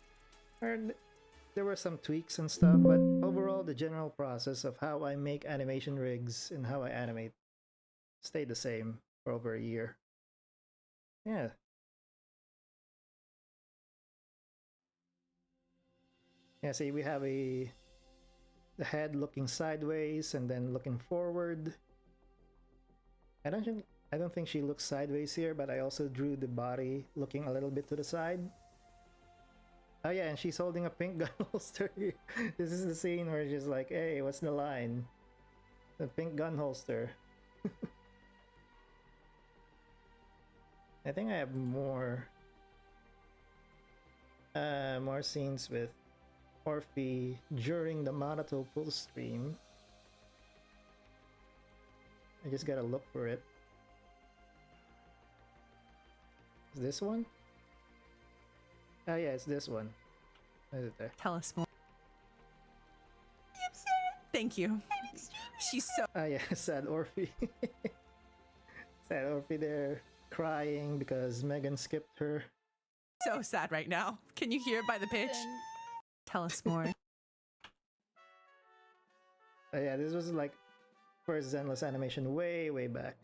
There were some tweaks and stuff, but overall the general process of how I make animation rigs and how I animate stayed the same for over a year. Yeah. Yeah, see, we have the head looking sideways and then looking forward. I don't think she looks sideways here, but I also drew the body looking a little bit to the side. Oh yeah, and she's holding a pink gun holster here. This is the scene where she's like, hey, what's the line? The pink gun holster. I think I have more scenes with Orphe during the Marato pull stream. I just gotta look for it. Is this one? Oh yeah, it's this one. Is it there? Tell us more. Thank you. She's so Oh yeah, sad Orphe. Sad Orphe there crying because Megan skipped her. sad right now. Can you hear it by the pitch? Tell us more. Oh yeah, this was like first Zenless animation way back.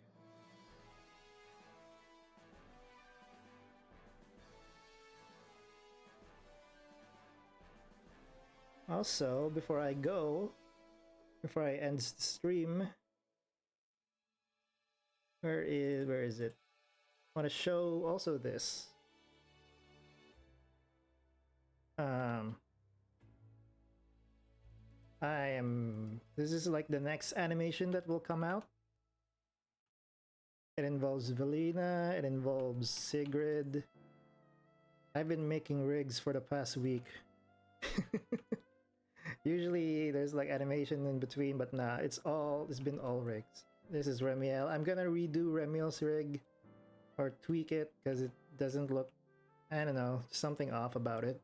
Also, before I end the stream, where is it? I want to show also this. This is like the next animation that will come out. It involves Velina, it involves Sigrid. I've been making rigs for the past week. Usually there's like animation in between, but nah, it's been all rigs. This is Remiel. I'm gonna redo Remiel's rig or tweak it because it doesn't look, I don't know, something off about it.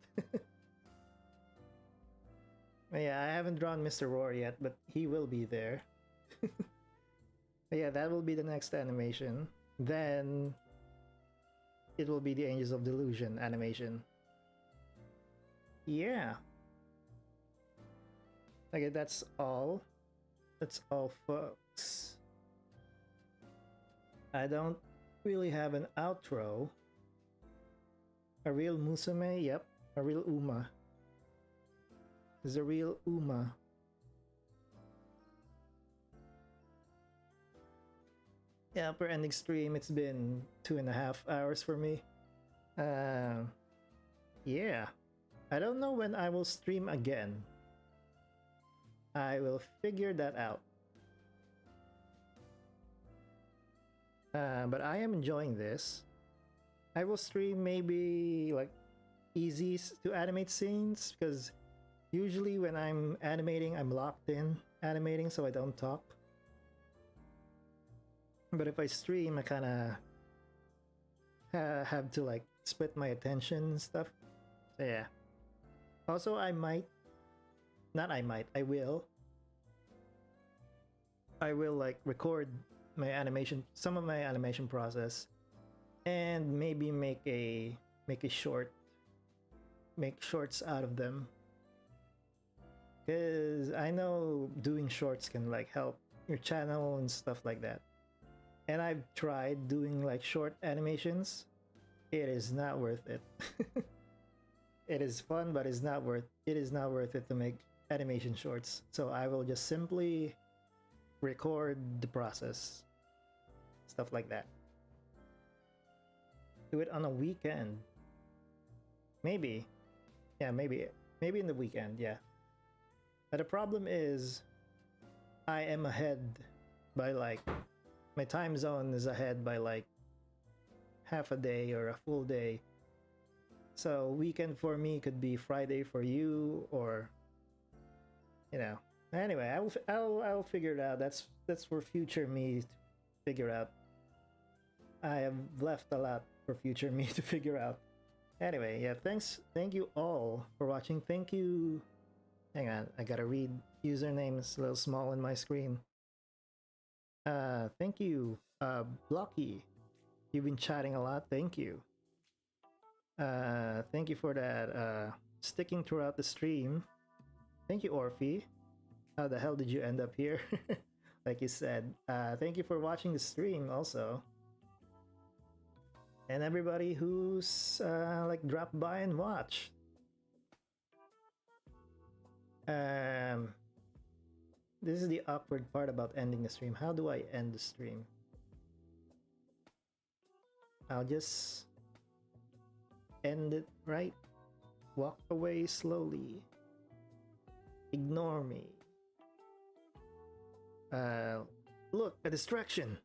But yeah, I haven't drawn Mr. Roar yet, but he will be there. But yeah, that will be the next animation. Then it will be the Angels of Delusion animation. Yeah. Okay, that's all. That's all, folks. I don't really have an outro. A real Musume? Yep. A real Uma. This is a real Uma. Yeah, per ending stream, it's been 2.5 hours for me. Yeah. I don't know when I will stream again. I will figure that out. But I am enjoying this. I will stream maybe like easy to animate scenes because usually when I'm animating, I'm locked in animating so I don't talk. But if I stream, I kind of have to like split my attention and stuff. So yeah. Also, I will like record my animation, some of my animation process, and maybe make shorts out of them. Because I know doing shorts can like help your channel and stuff like that. And I've tried doing like short animations. It is not worth it. It is fun, but it is not worth it to make animation shorts. So I will just simply record the process. Stuff like that. Do it on a weekend. Maybe. Yeah, maybe in the weekend, yeah. But the problem is I am ahead by like, my time zone is ahead by like half a day or a full day. So weekend for me could be Friday for you, or you know. Anyway, I'll figure it out. That's for future me to figure out. I have left a lot for future me to figure out. Anyway, yeah, thank you all for watching. Thank you. Hang on, I gotta read usernames a little small on my screen. Thank you, Blocky. You've been chatting a lot. Thank you. Thank you for that. Sticking throughout the stream. Thank you, Orphe. How the hell did you end up here? Like you said. Thank you for watching the stream also. And everybody who's like dropped by and watched. This is the awkward part about ending the stream. How do I end the stream? I'll just end it right. Walk away slowly. Ignore me. Look, a distraction.